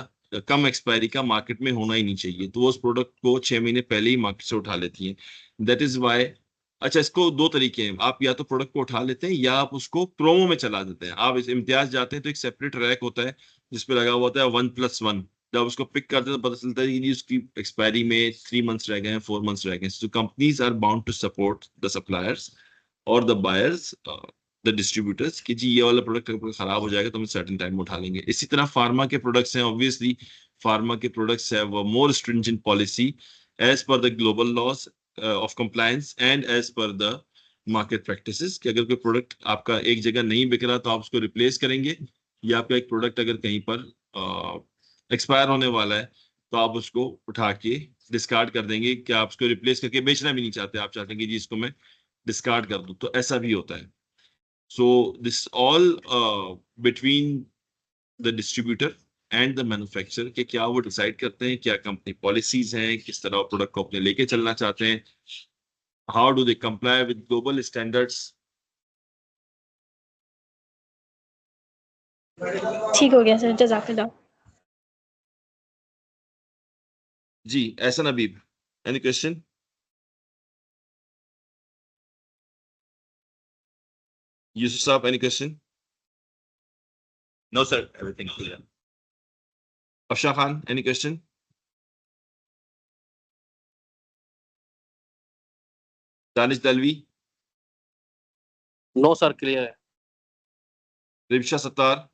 कम एक्सपायरी का मार्केट में होना ही नहीं चाहिए, तो वो उस प्रोडक्ट को 6 महीने पहले ही मार्केट से उठा लेती हैं. That is why. अच्छा, इसको दो तरीके हैं, आप या तो प्रोडक्ट को उठा लेते हैं या आप उसको प्रोमो में चला देते हैं. आप इस इम्तियाज जाते हैं तो एक सेपरेट रैक होता है जिसपे लगा हुआ होता है 1+1. जब उसको पिक करते हैं तो पता चलता है कि उसकी एक्सपायरी में 3 मंथ्स रह गए हैं, 4 मंथ्स रह गए हैं. So companies are bound to support the suppliers और द बायर्स, द डिस्ट्रीब्यूटर्स, कि जी ये वाला प्रोडक्ट अगर खराब हो जाएगा तो हम सर्टेन टाइम में उठा लेंगे. इसी तरह फार्मा के प्रोडक्ट्स हैं, ऑब्वियसली फार्मा के products have more stringent policy as per the global laws of compliance and as per the market practices, कि अगर कोई प्रोडक्ट आपका एक जगह नहीं बिक रहा तो आप उसको रिप्लेस करेंगे, या आपका एक प्रोडक्ट अगर कहीं पर एक्सपायर होने वाला है तो आप उसको उठा के डिस्कार्ड कर देंगे, कि आप उसको रिप्लेस करके बेचना भी नहीं चाहते, आप चाहते हैं कि जी इसको मैं डिस्कार्ड कर दूं, तो ऐसा भी होता है. So this all between the distributor and the manufacturer, कि क्या वो डिसाइड करते हैं, क्या कंपनी पॉलिसीज हैं, किस तरह प्रोडक्ट को अपने लेके चलना चाहते हैं, how do they comply with global standards. ठीक हो गया सर, जज़ाकल्लाह। जी Ahsan Habib, any question? Yusuf sahab, any question? No, sir. Everything clear. Afsha Khan, any question? Danish Dalvi, no sir, clear है. Ribsha Sattar,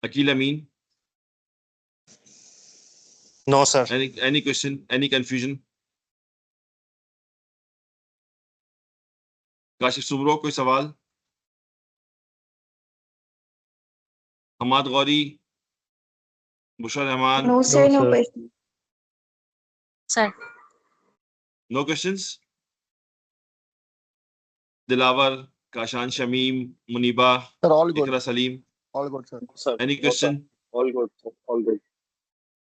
Aqeel Ameen, no sir. any question, any confusion? Kashif Subro, कोई सवाल? Hammad Ghauri, Bushra Rehman, No, sir, no question. Sir no questions? Dilawar, Kashan Shamim, Muniba, Sir, all good. Iqra Saleem, All good, sir. Sir, any no, question? sir. All good, sir. All good.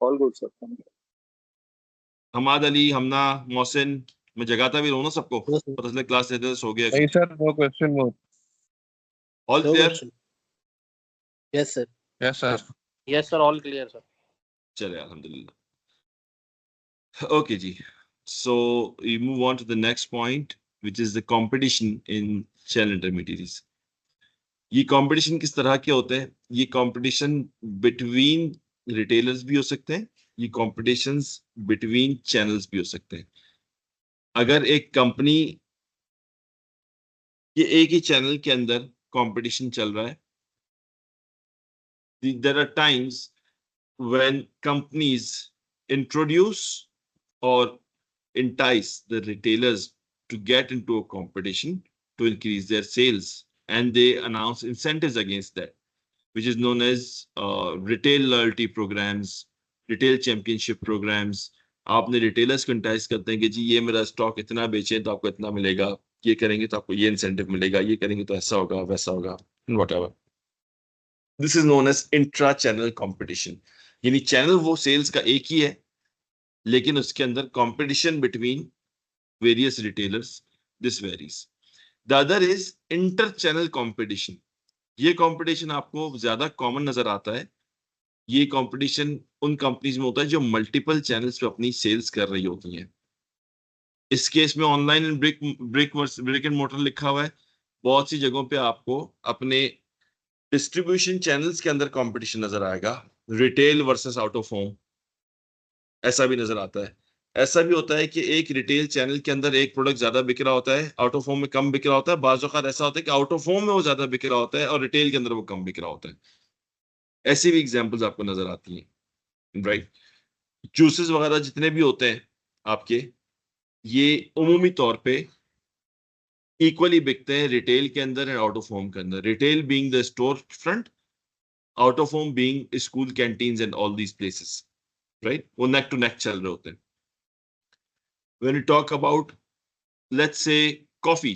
All good, sir. Hammad Ali, Hamna, Mohsin, मैं जगाता भी रहूं ना सबको, Yes, sir. पता चले क्लास लेते तो सो गए. Hey, sir, no question more. All No clear? question. Yes, sir. Yes, sir. Yes, sir. All clear, sir. चले अल्हम्दुलिल्लाह. Okay जी, so we move on to the next point, which is the competition in channel intermediaries. ये competition किस तरह के होते हैं? ये कंपटीशन बिटवीन रिटेलर्स भी हो सकते हैं, ये कॉम्पिटिशन्स बिटवीन चैनल्स भी हो सकते हैं. अगर एक कंपनी, ये एक ही चैनल के अंदर कंपटीशन चल रहा है, there are times when companies introduce और entice the retailers to get into a competition to increase their sales, and they announce incentives against that, which is known as retail loyalty programs, retail championship programs. आपने retailers को entice करते हैं कि जी ये मेरा stock इतना बेचें तो आपको इतना मिलेगा, ये करेंगे तो आपको ये इंसेंटिव मिलेगा, ये करेंगे तो ऐसा होगा वैसा होगा, whatever. This is known as intra channel competition, यानी चैनल वो सेल्स का एक ही है, लेकिन उसके अंदर competition between various retailers, this varies. The other is inter channel competition. ये कंपटीशन आपको ज्यादा कॉमन नजर आता है। ये कंपटीशन उन कंपनीज में होता है जो मल्टीपल चैनल्स पे अपनी सेल्स कर रही होती हैं। इस केस में online and brick and motor लिखा हुआ है। बहुत सी जगहों पे आपको अपने डिस्ट्रीब्यूशन चैनल्स के अंदर कंपटीशन नजर आएगा, retail versus out of home, ऐसा भी नजर आता है। ऐसा भी होता है कि एक रिटेल चैनल के अंदर एक प्रोडक्ट ज्यादा बिक रहा होता है, आउट ऑफ होम में कम बिक रहा होता है। बाज़ औक़ात ऐसा होता है कि आउट ऑफ होम में वो ज्यादा बिक रहा होता है और रिटेल के अंदर वो कम बिक रहा होता है। ऐसी भी एग्जांपल्स आपको नजर आती हैं, राइट। जूसेस वगैरह जितने भी होते हैं आपके, ये उमूमी तौर पे इक्वली बिकते हैं रिटेल के अंदर एंड आउट ऑफ होम के अंदर। Retail being the store front, out of home being school canteens and all these places, right. वो नेक टू नेक चल रहे होते हैं। When you talk about let's say coffee,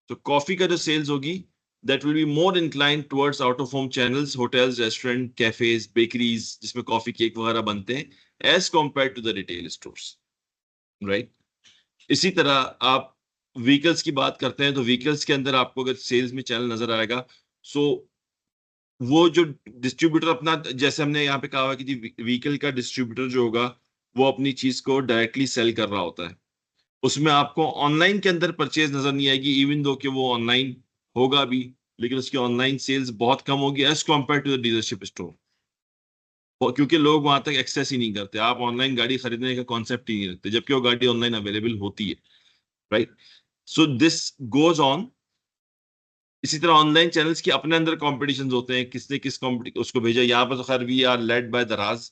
तो कॉफी का जो सेल्स होगी that will be more incline towards out of home channels, hotels, restaurant, cafes, bakeries जिसमें कॉफी केक वगैरह बनते हैं, as compare to the retail stores, right. इसी तरह आप व्हीकल्स की बात करते हैं तो व्हीकल्स के अंदर आपको अगर सेल्स में चैनल नजर आएगा, सो वो जो डिस्ट्रीब्यूटर अपना, जैसे हमने यहाँ पे कहा हुआ कि व्हीकल का डिस्ट्रीब्यूटर जो होगा वो अपनी चीज को डायरेक्टली सेल कर रहा होता है। उसमें आपको ऑनलाइन के अंदर परचेज नजर नहीं आएगी, इवन दो कि वो ऑनलाइन होगा भी, लेकिन उसकी ऑनलाइन सेल्स बहुत कम होगी as compare to the dealership store, क्योंकि लोग वहां तक एक्सेस ही नहीं करते। आप ऑनलाइन गाड़ी खरीदने का कॉन्सेप्ट ही नहीं रखते, जबकि वो गाड़ी ऑनलाइन अवेलेबल होती है, right. So this goes on. इसी तरह ऑनलाइन चैनल्स के अपने अंदर कॉम्पिटिशन होते हैं, किसने किस उसको भेजा। यहाँ पर तो खैर वी आर लेड बाय दराज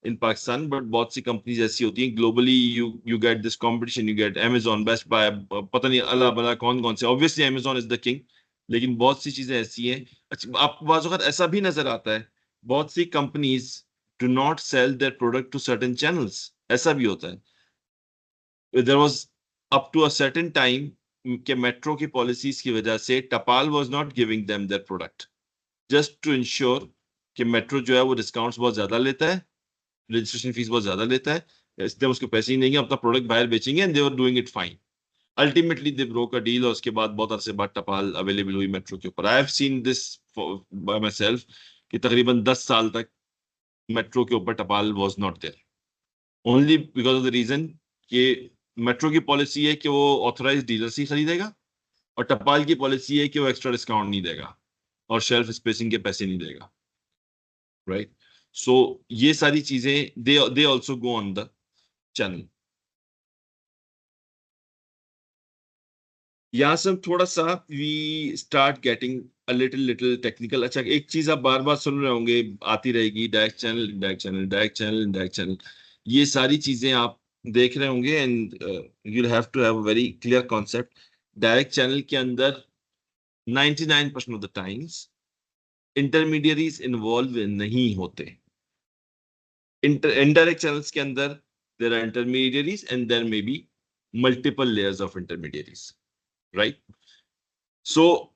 इन पाकिस्तान, बट बहुत सी कंपनीज ऐसी होती हैं globally, you get this competition, you get Amazon, Best Buy, पता नहीं अल्लाह भला कौन कौन से, obviously Amazon is the king, लेकिन बहुत सी चीजें ऐसी हैं। अच्छा, आपको बाज़ औक़ात ऐसा भी नजर आता है, बहुत सी companies do not sell their product to certain channels, ऐसा भी होता है। There was up to a certain time के मेट्रो की पॉलिसीज की वजह से Tapal was not giving them their product, just to ensure कि मेट्रो जो है वो डिस्काउंट्स बहुत ज्यादा लेता है, रजिस्ट्रेशन फीस बहुत ज्यादा लेता है, इसलिए उसको पैसे ही नहीं है, अपना प्रोडक्ट बाहर बेचेंगे, and they were doing it fine. Ultimately they broke a deal, और उसके बाद बहुत अरसे बाद टपाल अवेलेबल हुई मेट्रो के ऊपर। I have seen this by myself कि तकरीबन 10 साल तक मेट्रो के ऊपर Tapal was not there, only because of the reason कि मेट्रो की पॉलिसी है कि वो ऑथराइज डीलर से ही खरीदेगा, और टपाल की पॉलिसी है कि वो एक्स्ट्रा डिस्काउंट नहीं देगा और शेल्फ स्पेसिंग के पैसे नहीं देगा, राइट। सो ये सारी चीजें they also go on the channel. यहाँ से हम थोड़ा सा we start getting a little technical. अच्छा, एक चीज आप बार बार सुन रहे होंगे, आती रहेगी, direct channel, direct channel, direct channel, direct channel, ये सारी चीजें आप देख रहे होंगे, and you have to have a very clear concept. Direct channel के अंदर 99% of the times intermediaries involve नहीं होते। इनडायरेक्ट चैनल्स के अंदर there are intermediaries and there may be multiple layers of intermediaries, right. So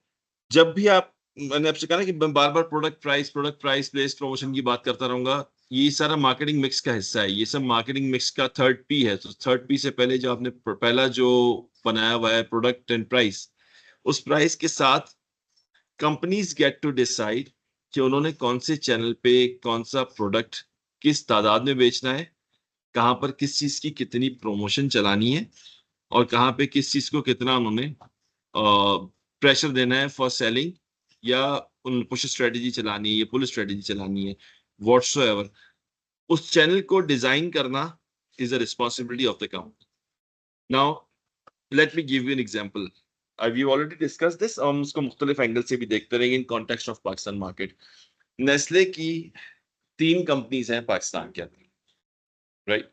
जब भी आप, मैंने आपसे कहा ना कि मैं बार बार प्रोडक्ट प्राइस प्लेस प्रमोशन की बात करता रहूंगा, ये सारा मार्केटिंग मिक्स का हिस्सा है, ये सब मार्केटिंग मिक्स का थर्ड पी है। तो थर्ड पी से पहले जो आपने पहला जो बनाया हुआ है प्रोडक्ट एंड प्राइस, उस प्राइस के साथ कंपनीज गेट टू डिसाइड कि उन्होंने कौन से चैनल पे कौन सा प्रोडक्ट किस तादाद में बेचना है, कहाँ पर किस चीज की कितनी प्रमोशन चलानी है, और कहाँ पे किस चीज को कितना उन्होंने प्रेशर देना है फॉर सेलिंग, या उन पुश स्ट्रेटेजी चलानी है या पुल स्ट्रेटेजी चलानी है, व्हाटसोएवर। उस चैनल को डिजाइन करना is a responsibility of the company. Now let me give you an example. We already discuss this, हम उसको मुख्तलिफ एंगल से भी देखते रहेंगे in context of Pakistan market. Nestle की 3 कंपनीज हैं पाकिस्तान के अंदर, right.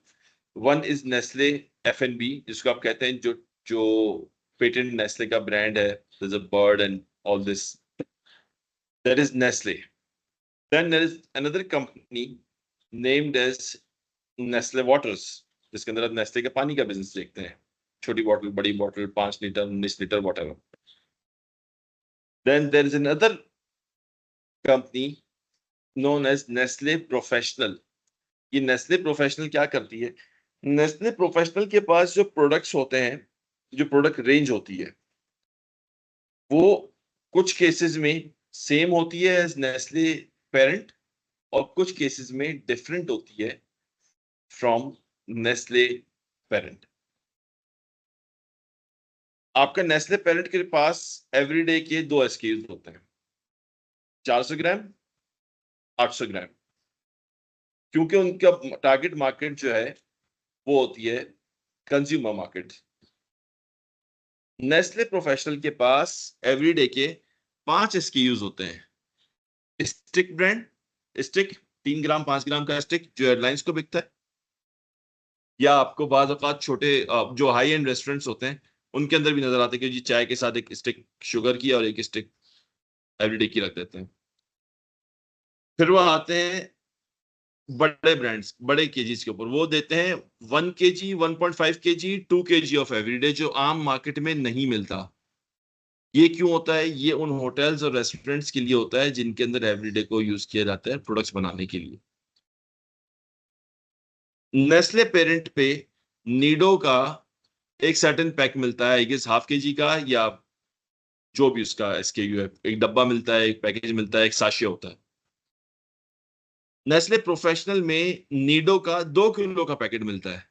One is Nestle F&B, जिसको आप कहते हैं, जो जो पेटेंट नेस्ले का ब्रांड है, there's a bird and all this, that is Nestle. Then there is another company named as Nestle Waters, जिसके अंदर आप नेस्ले के पानी का बिजनेस देखते हैं, छोटी बॉटल, बड़ी bottle, 5 litre, 19 litre, whatever. Then there is another company known as Nestle Professional. ये Nestle Professional क्या करती है? Nestle Professional के पास जो प्रोडक्ट्स होते हैं, जो प्रोडक्ट रेंज होती है, वो कुछ केसेस में सेम होती है एज Nestle पेरेंट, और कुछ केसेस में डिफरेंट होती है फ्रॉम Nestle पेरेंट. आपका Nestle पेरेंट के पास एवरीडे के 2 एसक्यूज होते हैं, 400 ग्राम, 800 ग्राम, क्योंकि उनका टारगेट मार्केट जो है वो होती है कंज्यूमर मार्केट. नेस्ले प्रोफेशनल के पास एवरीडे के 5 एसक्यूज होते हैं. स्टिक ब्रांड, स्टिक 3 ग्राम 5 ग्राम का स्टिक जो एयरलाइंस को बिकता है, या आपको बाज़ औक़ात छोटे जो हाई एंड रेस्टोरेंट्स होते हैं उनके अंदर भी नजर आते हैं कि जी चाय के साथ एक स्टिक शुगर की और एक स्टिक एवरीडे की रख देते हैं. फिर वो आते हैं बड़े ब्रांड्स, बड़े केजीज के ऊपर, वो देते हैं 1 KG, 1.5 KG, 2 KG of everyday, जो आम मार्केट में नहीं मिलता. ये क्यों होता है? ये उन होटल्स और रेस्टोरेंट्स के लिए होता है जिनके अंदर एवरीडे को यूज किया जाता है प्रोडक्ट्स बनाने के लिए. नेस्ले पेरेंट पे नीडो का एक सर्टेन पैक मिलता है, आई गेस हाफ केजी का, या जो भी उसका एसकेयू है, एक डब्बा मिलता है, एक पैकेज मिलता है, एक साशे होता है. नेस्ले प्रोफेशनल में नीडो का 2 किलो का पैकेट मिलता है.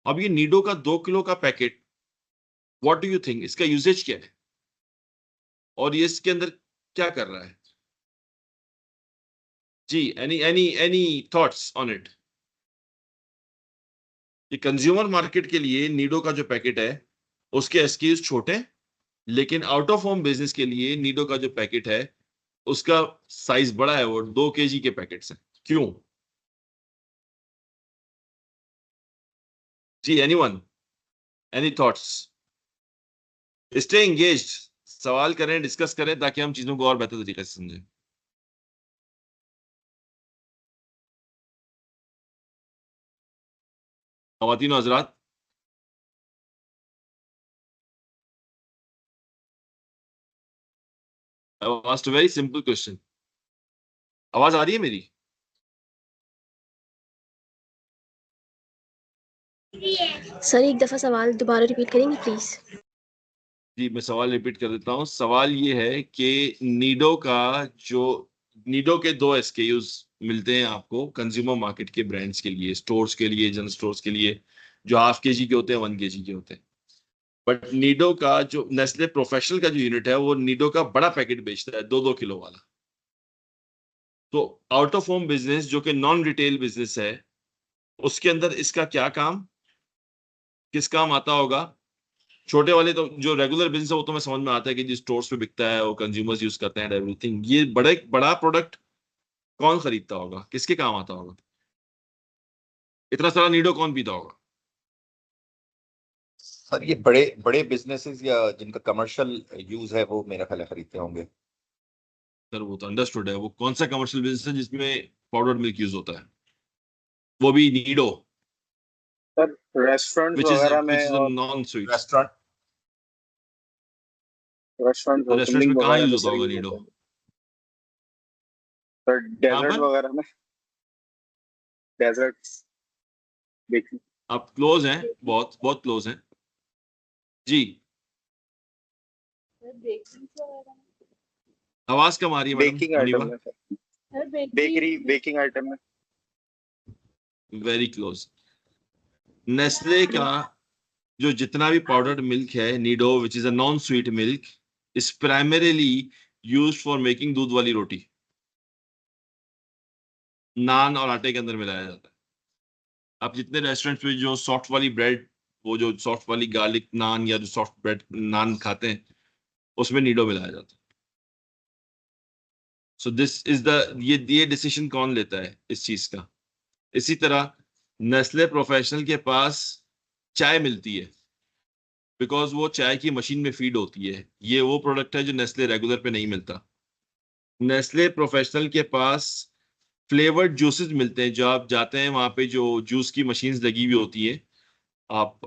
अब ये नीडो का 2 किलो का packet, what do you think इसका यूजेज क्या है और ये इसके अंदर क्या कर रहा है? जी, एनी थॉट्स ऑन इट? ये कंज्यूमर मार्केट के लिए नीडो का जो पैकेट है उसके एसक्यूज छोटे, लेकिन आउट ऑफ होम बिजनेस के लिए नीडो का जो पैकेट है उसका साइज बड़ा है, वो 2 केजी के पैकेट्स हैं. क्यों? जी, anyone, any thoughts? Stay engaged, सवाल करें, डिस्कस करें, ताकि हम चीजों को और बेहतर तरीके से समझें. ख़वातीन और हज़रात, I asked a very simple question. आवाज आ रही है मेरी? सर एक दफा सवाल दोबारा रिपीट करेंगे प्लीज? जी, मैं सवाल रिपीट कर देता हूँ. सवाल ये है कि नीडो के 2 एसकेयूज मिलते हैं आपको कंज्यूमर मार्केट के ब्रांड्स के लिए, स्टोर्स के लिए, जनरल स्टोर्स के लिए, जो हाफ केजी के होते हैं, 1 केजी के होते हैं. बट नीडो का जो नेस्ले प्रोफेशनल का जो यूनिट है वो नीडो का बड़ा पैकेट बेचता है, 2-2 किलो वाला. तो आउट ऑफ होम बिजनेस जो कि नॉन रिटेल बिजनेस है, उसके अंदर इसका क्या काम, किस काम आता होगा? छोटे वाले तो जो रेगुलर बिजनेस है वो तो मैं समझ में आता है कि जिस स्टोर्स पे बिकता है वो कंज्यूमर्स यूज करते हैं एवरीथिंग. ये बड़ा प्रोडक्ट कौन खरीदता होगा, किसके काम आता होगा? इतना सारा नीडो कौन पीता होगा? सर ये बड़े बड़े बिजनेसेस या जिनका कमर्शियल यूज है वो मेरा ख्याल है खरीदते होंगे. सर वो तो अंडरस्टूड है. वो कौन सा कमर्शियल बिजनेस है जिसमें पाउडर्ड मिल्क यूज होता है, वो भी Nido, sir restaurant which is वगैरह में a और non sweet. रेस्टोरेंट रेस्टोरेंट तो रेस्टोरेंट में होटलिंग कहाँ वगैरह यूज में होता सर होगा यूज नीडो? होता है. सर कहाँ डेजर्ट पर? वगैरह में, डेजर्ट्स बेकिंग. आप क्लोज हैं, बहुत बहुत क्लोज हैं. जी, आवाज कम आ रही है मैडम बेकिंग हनीफा. आइटम में सर, बेकरी बेकिंग आइटम में. Very close. नेस्ले का जो जितना भी पाउडर्ड मिल्क है Nido, which is a non sweet milk, is primarily used for making दूध वाली रोटी, नान और आटे के अंदर मिलाया जाता है. आप जितने रेस्टोरेंट्स में जो सॉफ्ट वाली ब्रेड, वो जो सॉफ्ट वाली गार्लिक नान या जो सॉफ्ट ब्रेड नान खाते हैं, उसमें नीडो मिलाया जाता है. सो दिस इज द ये डिसीजन कौन लेता है इस चीज का? इसी तरह नेस्ले प्रोफेशनल के पास चाय मिलती है, बिकॉज वो चाय की मशीन में फीड होती है. ये वो प्रोडक्ट है जो नेस्ले रेगुलर पे नहीं मिलता. नेस्ले प्रोफेशनल के पास फ्लेवर्ड जूसेस मिलते हैं, जो आप जाते हैं वहां पे जो जूस की मशीन्स लगी हुई होती है, आप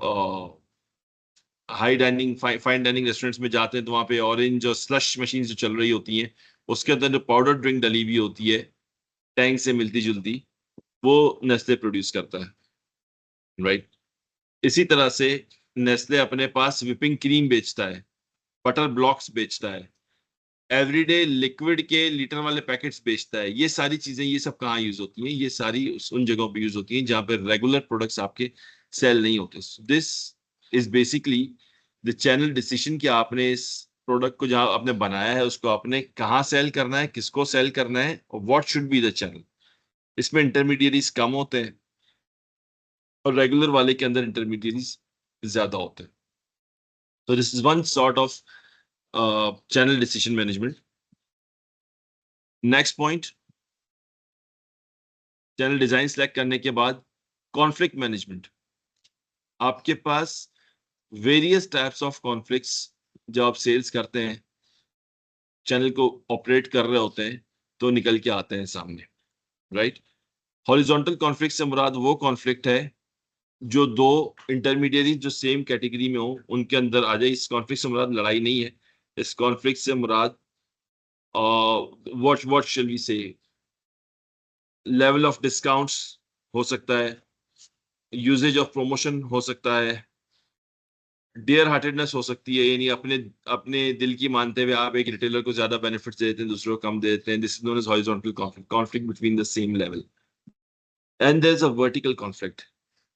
high dining fine dining restaurants में जाते हैं तो वहाँ पे ऑरेंज और स्लश मशीन जो चल रही होती हैं, उसके अंदर जो पाउडर ड्रिंक डली हुई होती है टैंक से मिलती जुलती, वो नेस्ले प्रोड्यूस करता है, राइट। इसी तरह से नेस्ले अपने पास विपिंग क्रीम बेचता है, बटर ब्लॉक्स बेचता है, एवरीडे लिक्विड के लीटर वाले पैकेट्स बेचता है। ये सारी चीजें, ये सब कहाँ यूज होती हैं? ये सारी उन जगहों पे यूज होती हैं जहाँ पे रेगुलर प्रोडक्ट्स आपके सेल नहीं होते। This is basically the channel decision कि आपने इस प्रोडक्ट को जहाँ आपने बनाया है उसको आपने कहाँ सेल करना है, किसको सेल करना है, और what should be the channel. इसमें इंटरमीडिएरीज कम होते हैं और रेगुलर वाले के अंदर इंटरमीडिएरीज ज्यादा होते हैं। तो this is one sort of channel decision management. Next point, channel design select करने के बाद कॉन्फ्लिक्ट मैनेजमेंट। आपके पास वेरियस टाइप्स ऑफ कॉन्फ्लिक्ट्स जब आप सेल्स करते हैं, चैनल को ऑपरेट कर रहे होते हैं, तो निकल के आते हैं सामने, राइट। हॉरिजॉन्टल कॉन्फ्लिक्ट से मुराद वो कॉन्फ्लिक्ट है जो दो इंटरमीडिएरी जो सेम कैटेगरी में हो उनके अंदर आ जाए। इस कॉन्फ्लिक्ट से मुराद लड़ाई नहीं है, इस कॉन्फ्लिक्ट से मुराद व्हाट शैल वी से, लेवल ऑफ डिस्काउंट्स हो सकता है, यूजेज ऑफ प्रमोशन हो सकता है, डियर हार्टेडनेस हो सकती है, यानी अपने अपने दिल की मानते हुए आप एक रिटेलर को ज्यादा बेनिफिट्स देते हैं, दूसरों को कम दे देते हैं। This is known as horizontal conflict, conflict between the same level. And there is a vertical conflict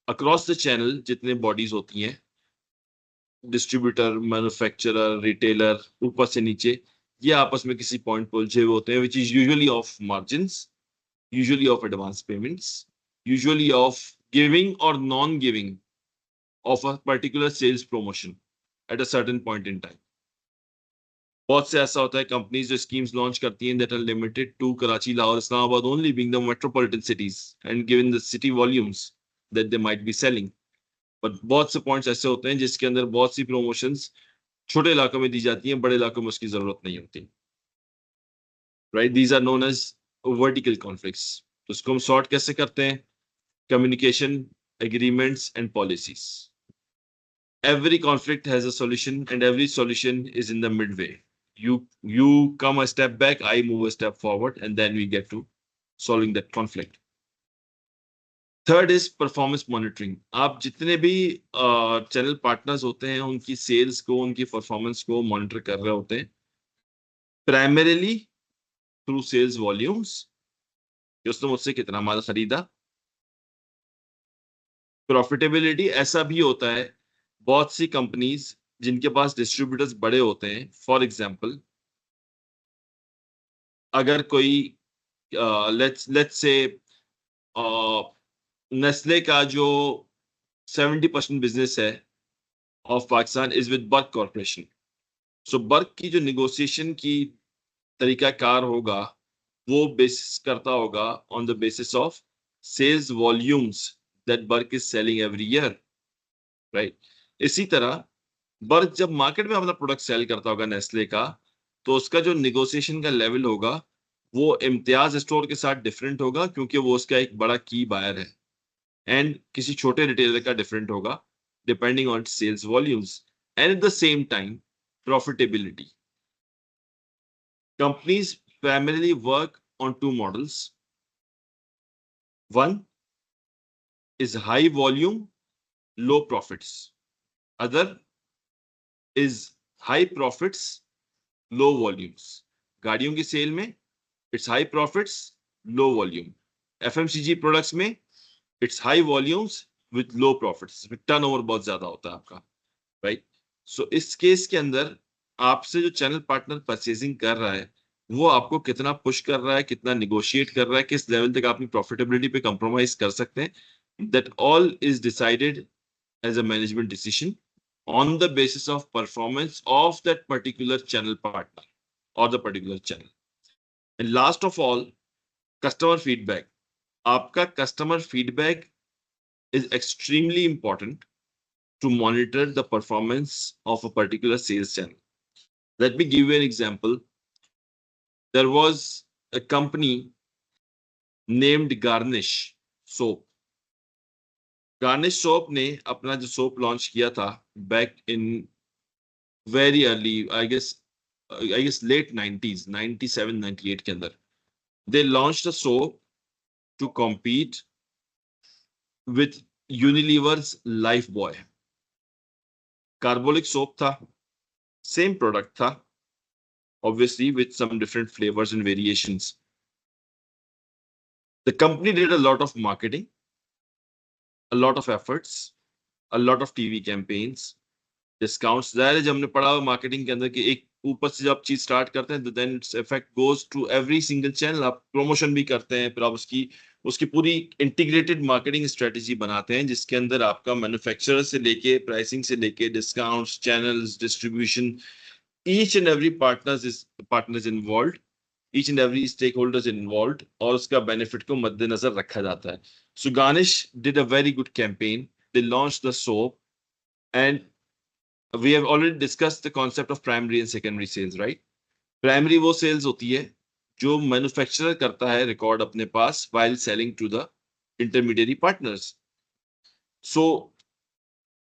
across the channel. जितने बॉडीज होती हैं, डिस्ट्रीब्यूटर, मैन्युफैक्चरर, रिटेलर, ऊपर से नीचे, ये आपस में किसी पॉइंट पर उलझे हुए होते हैं, which is usually of margins, usually of advance payments, usually of giving और non giving of a particular sales promotion at a certain point in time. बहुत से ऐसा होता है कंपनीज जो स्कीम्स लॉन्च करती हैं that are limited to Karachi, Lahore, Islamabad only being the metropolitan cities and given the city volumes that they might be selling. But बहुत से पॉइंट्स ऐसे होते हैं जिसके अंदर बहुत सी प्रमोशंस छोटे इलाकों में दी जाती हैं, बड़े इलाकों में उसकी जरूरत नहीं होती, right. These are known as vertical conflicts. तो इसको हम सॉर्ट कैसे करते हैं? Communication, agreements and policies. Every conflict has a solution and every solution is in the midway. You come a step back, I move a step forward, and then we get to solving that conflict. Third is performance monitoring. आप जितने भी channel partners होते हैं उनकी sales को, उनकी performance को monitor कर रहे होते हैं, प्राइमरीली थ्रू सेल्स वॉल्यूम्स, कि उसने मुझसे कितना माल खरीदा। प्रॉफिटेबिलिटी, ऐसा भी होता है बहुत सी कंपनीज जिनके पास डिस्ट्रीब्यूटर्स बड़े होते हैं, फॉर एग्जांपल अगर कोई लेट्स से नेस्ले का जो 70% बिजनेस है of Pakistan is with Burque corporation. So Burque की जो निगोशिएशन की तरीकाकार होगा वो बेसिस करता होगा on the basis of sales volumes that बर्क is selling every year, right. इसी तरह बर्क जब मार्केट में अपना प्रोडक्ट सेल करता होगा नेस्ले का, तो उसका जो निगोशिएशन का लेवल होगा वो इम्तियाज स्टोर के साथ डिफरेंट होगा, क्योंकि वो उसका एक बड़ा की बायर है, एंड किसी छोटे रिटेलर का डिफरेंट होगा depending on sales volumes and at the same time profitability. Companies primarily work on two models. One is high volume, low profits. Other is high profits, low volumes. गाड़ियों की cell में it's high profits, low volume. FMCG products में it's high volumes with low profits. Turnover बहुत ज्यादा होता है आपका, right. सो इस केस के अंदर आपसे जो चैनल पार्टनर परचेजिंग कर रहा है वो आपको कितना पुश कर रहा है, कितना निगोशिएट कर रहा है, किस लेवल तक अपनी प्रॉफिटेबिलिटी पे कंप्रोमाइज कर सकते हैं, that all is decided as a management decision on the basis of performance of that particular channel partner or the particular channel. And last of all, customer feedback. आपका customer feedback is extremely important to monitor the performance of a particular sales channel. Let me give you an example. There was a company named Garnish soap. Garnish soap ने अपना जो soap launch किया था back in very early, I guess late 90s, 97 98 के अंदर, they launched a soap to compete with Unilever's Lifebuoy. Carbolic soap था, same product था, obviously with some different flavors and variations. The company did a lot of marketing, a lot of efforts, a lot of TV campaigns, discounts. जाहिर है जब हमने पढ़ा marketing के अंदर कि एक ऊपर से जब चीज स्टार्ट करते हैं, then its effect goes to every single channel. आप प्रमोशन भी करते हैं, फिर आप उसकी उसकी पूरी इंटीग्रेटेड मार्केटिंग स्ट्रेटेजी बनाते हैं, जिसके अंदर आपका मैन्युफैक्चरर से लेके प्राइसिंग से लेके discounts, channels, distribution, each and every partners involved, each and every stakeholders involved, और उसका बेनिफिट को मद्देनजर रखा जाता है. So Garnish did a very good campaign. They launched the soap, and we have already discussed the concept of primary and secondary sales, right? Primary वो sales होती है जो मैन्युफैक्चरर करता है रिकॉर्ड अपने पास while selling to the intermediary partners. So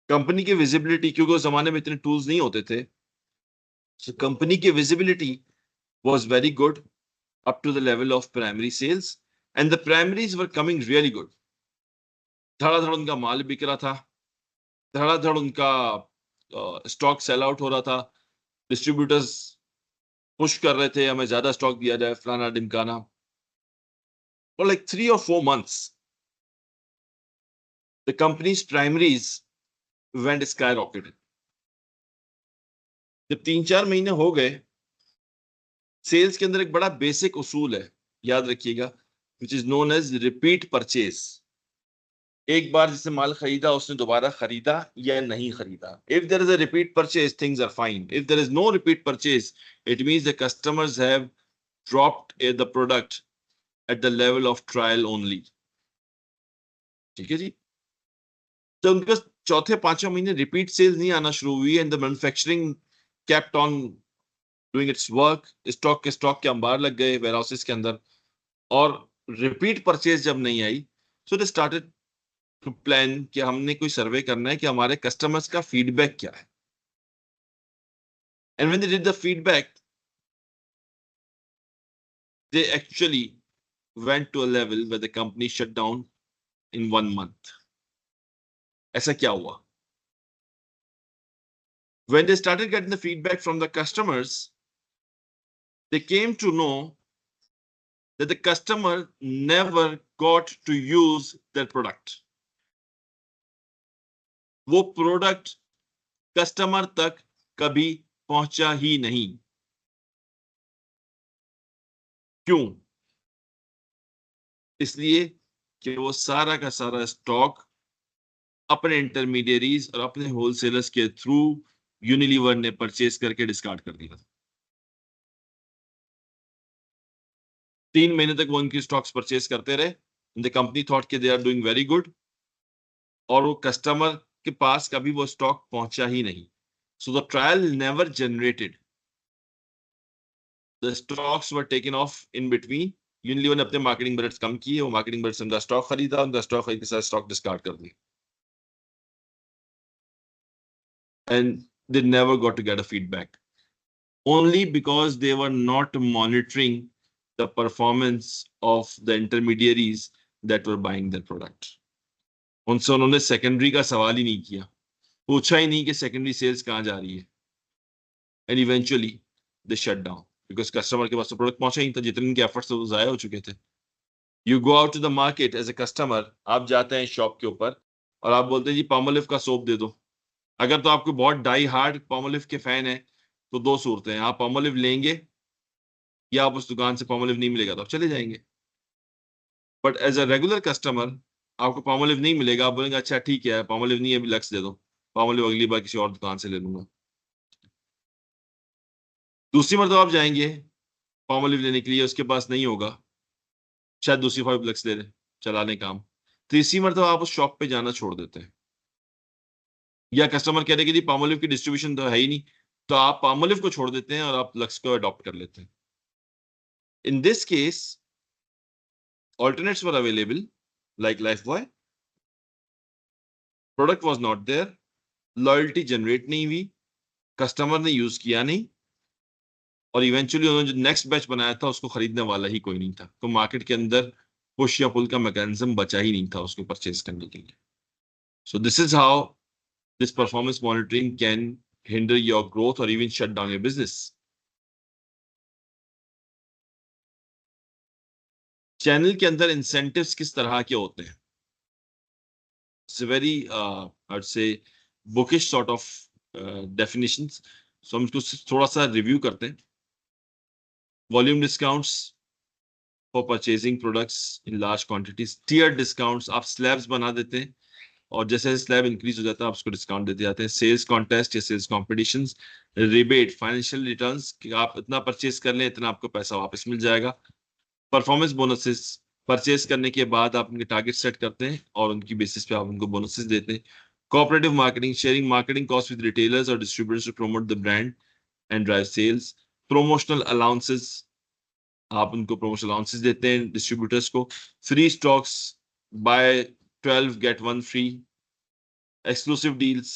company की visibility, क्योंकि उस जमाने में इतने टूल्स नहीं होते थे, so कंपनी की visibility was very good up to the level of primary sales, and the primaries were coming really good. धड़ाधड़ उनका माल बिक रहा था, धड़ाधड़ उनका स्टॉक सेल आउट हो रहा था, डिस्ट्रीब्यूटर्स पुश कर रहे थे हमें ज्यादा स्टॉक दिया जाए, फलाना ढिमकाना. For like 3 or 4 months, the company's primaries went skyrocketed. जब 3-4 महीने हो गए, सेल्स के अंदर एक बड़ा बेसिक उसूल है, याद रखिएगा, which is known as repeat purchase. एक बार जिससे माल खरीदा उसने दोबारा खरीदा या नहीं खरीदा. If there is a repeat purchase, things are fine. If there is no repeat purchase, it means the customers have dropped the product at the level of trial only. ठीक है जी. तो उनके पास चौथे पांचवें महीने रिपीट सेल्स नहीं आना शुरू हुई, and the manufacturing kept on doing its work. Stock के अंबार लग गए वेयर हाउसेस के अंदर, और रिपीट परचेज जब नहीं आई, सो दे स्टार्टेड टू प्लान कि हमने कोई सर्वे करना है कि हमारे कस्टमर्स का फीडबैक क्या है. And when they did the feedback, they actually went to a level where the company shut down in 1 month. ऐसा क्या हुआ? When they started getting the feedback from the customers, they came to know that the customer never got to use their product. वो product customer तक कभी पहुंचा ही नहीं. क्यों? इसलिए कि वो सारा का सारा स्टॉक अपने इंटरमीडियरीज और अपने होलसेलर्स के थ्रू यूनिलीवर ने परचेज करके डिस्कार्ड कर दिया. 3 महीने तक वो उनकी स्टॉक्स परचेज करते रहे. द कंपनी थॉट कि they are doing very good, और वो कस्टमर के पास कभी वो स्टॉक पहुंचा ही नहीं. So the trial never generated. The stocks were taken of in between. Unilever ने अपने मार्केटिंग बजट्स कम किए, वो मार्केटिंग बजट से उनका स्टॉक खरीदा, उनका स्टॉक खरीद के साथ स्टॉक डिस्कार्ड कर दिया. And they never got to get a feedback, only because they were not monitoring the performance of the intermediaries that were buying their product. उनसे उन्होंने सेकेंडरी का सवाल ही नहीं किया, पूछा ही नहीं कि सेकेंडरी सेल्स कहाँ जा रही है. And eventually they shut down, because customer के पास तो प्रोडक्ट पहुंचा ही नहीं था, जितने उनके एफर्ट्स थे वो जाया हो चुके थे. You go out to the market as a customer, आप जाते हैं शॉप के ऊपर और आप बोलते हैं जी पामोलिव का सोप दे दो. अगर तो आपको बहुत डाई हार्ड पामोलिव के फैन है, तो 2 सूरतें हैं, आप पामोलिव लेंगे या आप उस दुकान से पामोलिव नहीं मिलेगा तो आप चले जाएंगे. But as a regular customer आपको पामोलिव नहीं मिलेगा, आप बोलेंगे अच्छा ठीक है पामोलिव नहीं है, अभी लक्स दे दो, पामोलिव अगली बार किसी और दुकान से ले लूंगा. दूसरी मरतबा आप जाएंगे पामोलिव लेने के लिए, उसके पास नहीं होगा, शायद दूसरी 5 लक्स ले ले, चलाने काम. तीसरी मरतबा आप उस शॉप पे जाना छोड़ देते हैं, या कस्टमर कह रहे कि पामोलिव की डिस्ट्रीब्यूशन तो है ही नहीं, तो आप पामोलिव को छोड़ देते हैं और आप लक्स को अडॉप्ट कर लेते हैं. In this case, alternates were available like Lifebuoy, product was not there, loyalty generate नहीं हुई, कस्टमर ने यूज किया नहीं, और इवेंचुअली उन्होंने जो नेक्स्ट बैच बनाया था उसको खरीदने वाला ही कोई नहीं था, तो मार्केट के अंदर पुश या पुल का मैकेनिज्म बचा ही नहीं था उसको परचेज करने के लिए. So this is how this performance monitoring can hinder your growth और even shut down your business. Channel के अंदर इंसेंटिव्स किस तरह के होते हैं? It's a very I would say bookish sort of definitions. So हम इसको थोड़ा सा रिव्यू करते हैं. Volume discounts for purchasing products in large quantities. Tier discounts, आप स्लैब्स बना देते हैं और जैसे जैसे स्लैब इंक्रीज हो जाता है आप उसको डिस्काउंट देते जाते हैं. सेल्स कॉन्टेस्ट या sales competitions. Rebate, financial returns कि आप इतना परचेज कर लें इतना आपको पैसा वापस मिल जाएगा. परफॉर्मेंस बोनसेस, परचेज करने के बाद आप उनके टारगेट सेट करते हैं और उनकी बेसिस पे आप उनको बोनसेस देते हैं. Cooperative marketing, sharing marketing cost with retailers और distributors to promote the brand and drive sales. Promotional allowances, आप उनको प्रोमोशनल अलाउंसेस देते हैं डिस्ट्रीब्यूटर्स को. Free stocks, buy 12 get 1 free. Exclusive deals,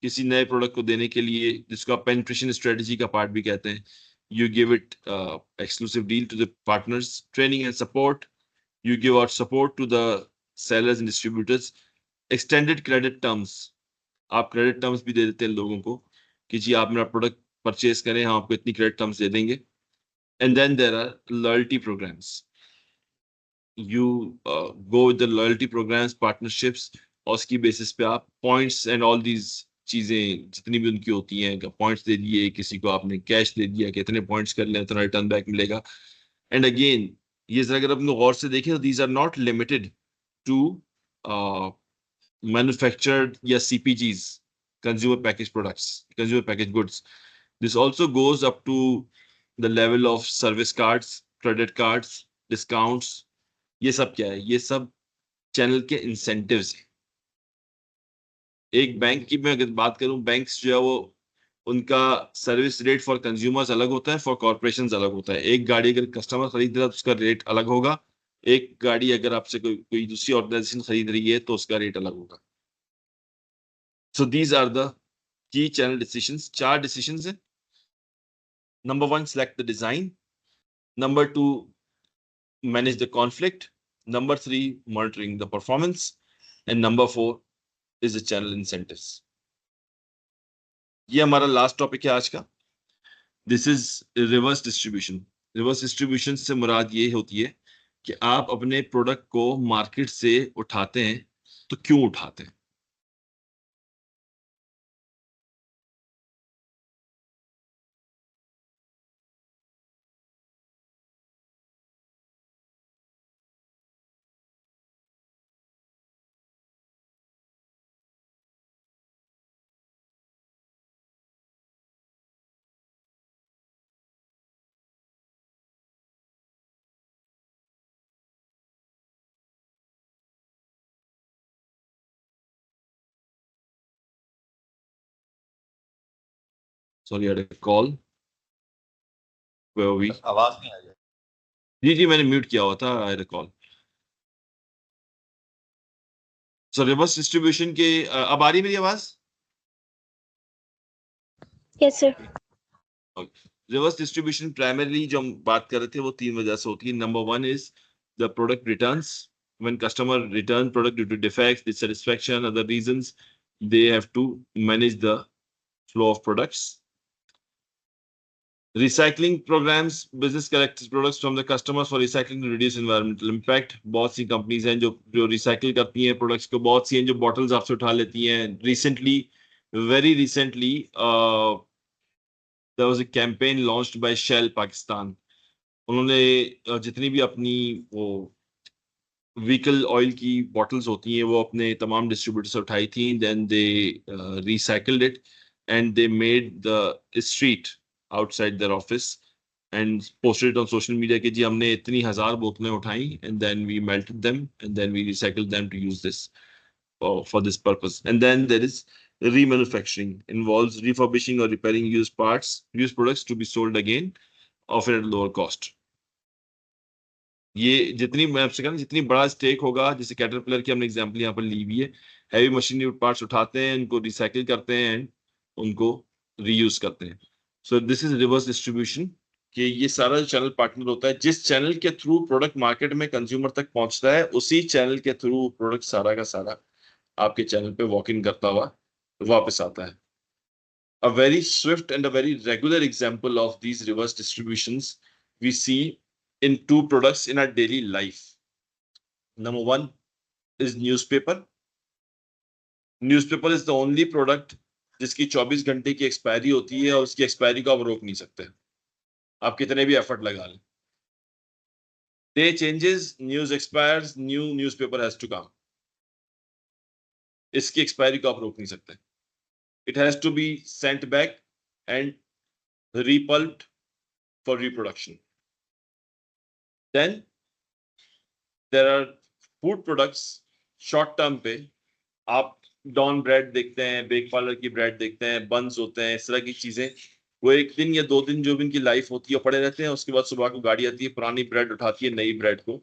किसी नए प्रोडक्ट को देने के लिए, जिसको आप पेनिट्रेशन स्ट्रेटजी का पार्ट भी कहते हैं. You give it exclusive deal to the partners. Training and support, you give out support to the sellers and distributors. Extended credit terms, आप credit terms भी दे देते हैं लोगों को कि जी आप मेरा प्रोडक्ट परचेज करें, हम आपको इतनी credit terms दे देंगे. And then there are loyalty programs. You go with the loyalty programs, partnerships, और उसकी बेसिस पे आप points and all these चीजें जितनी भी उनकी होती हैं, पॉइंट्स दे दिए, किसी को आपने कैश दे दिया कि इतने पॉइंट्स कर लें इतना रिटर्न बैक मिलेगा. एंड अगेन ये जरा अगर आप लोग गौर से देखें तो these are not limited to manufactured या CPGs, consumer package products, consumer package goods. This also goes up to the level of service cards, credit cards, discounts. ये सब क्या है? ये सब चैनल के इंसेंटिव्स हैं. एक बैंक की मैं अगर बात करूं, बैंक्स जो है वो उनका सर्विस रेट फॉर कंज्यूमर्स अलग होता है, फॉर कॉर्पोरेशंस अलग होता है. एक गाड़ी अगर कस्टमर खरीद रहा है तो उसका रेट अलग होगा, एक गाड़ी अगर आपसे कोई दूसरी ऑर्गेनाइजेशन खरीद रही है तो उसका रेट अलग होगा. So these are the key channel decisions. 4 decisions हैं. Number 1, select the design. Number 2, manage the conflict. Number 3, monitoring the performance. And number 4 is the channel incentives. ये हमारा लास्ट टॉपिक है आज का. This is reverse distribution. Reverse distribution से मुराद ये होती है कि आप अपने प्रोडक्ट को मार्केट से उठाते हैं तो क्यों उठाते हैं? Sorry, I had a call. Where we? आवाज नहीं आ रही. जी जी, मैंने म्यूट किया हुआ था. आई had a call. So reverse distribution के अब आ रही है मेरी आवाज? Yes sir. Reverse distribution primarily जो हम बात कर रहे थे वो 3 वजह से होती है. Number 1 is the product returns. When customer return product due to defects, dissatisfaction, other reasons, they have to manage the flow of products. Recycling programs, business collects products from the customers for recycling to reduce environmental impact. बहुत सी companies हैं जो recycle करती हैं products को. बहुत सी हैं जो बॉटल्स आपसे उठा लेती हैं. Recently, very recently, there was a campaign launched by Shell Pakistan. उन्होंने जितनी भी अपनी वो व्हीकल ऑयल की बॉटल्स होती हैं वो अपने तमाम डिस्ट्रीब्यूटर से उठाई थी. Then they recycled it and they made the street outside their office and posted it on social media कि जी हमने इतनी 1000 बोतलें उठाई and then we melted them and then we recycled them to use this for this purpose. And then there is remanufacturing, involves refurbishing or repairing used parts, used products to be sold again, often at lower cost. ये जितनी मैं आपसे कह रहा हूं, जितनी बड़ा stake होगा, जैसे कैटरपिलर की हमने एग्जांपल यहाँ पर ली हुई है, हैवी मशीनरी पार्ट्स उठाते हैं, उनको रिसाइकिल करते हैं एंड उनको रीयूज करते हैं। सो दिस इज रिवर्स डिस्ट्रीब्यूशन, कि ये सारा जो चैनल पार्टनर होता है, जिस चैनल के थ्रू प्रोडक्ट मार्केट में कंज्यूमर तक पहुंचता है, उसी चैनल के थ्रू प्रोडक्ट सारा का सारा आपके चैनल पे वॉक इन करता हुआ वापस आता है। A very swift and a very regular example of these reverse distributions we see in two products in our daily life. Number one is newspaper. Newspaper is the only product जिसकी 24 घंटे की expiry होती है और उसकी expiry को आप रोक नहीं सकते, आप कितने भी एफर्ट लगा लें। Day changes, news expires, new newspaper has to come. इसकी एक्सपायरी को आप रोक नहीं सकते। It has to be sent back and repulped for reproduction. Then there are food products, short term पे आप डॉन ब्रेड देखते हैं, बेक पार्लर की ब्रेड देखते हैं, बंस होते हैं, इस तरह की चीजें, वो एक दिन या 2 दिन जो भी इनकी लाइफ होती है पड़े रहते हैं। उसके बाद सुबह को गाड़ी आती है, पुरानी ब्रेड उठाती है, नई ब्रेड को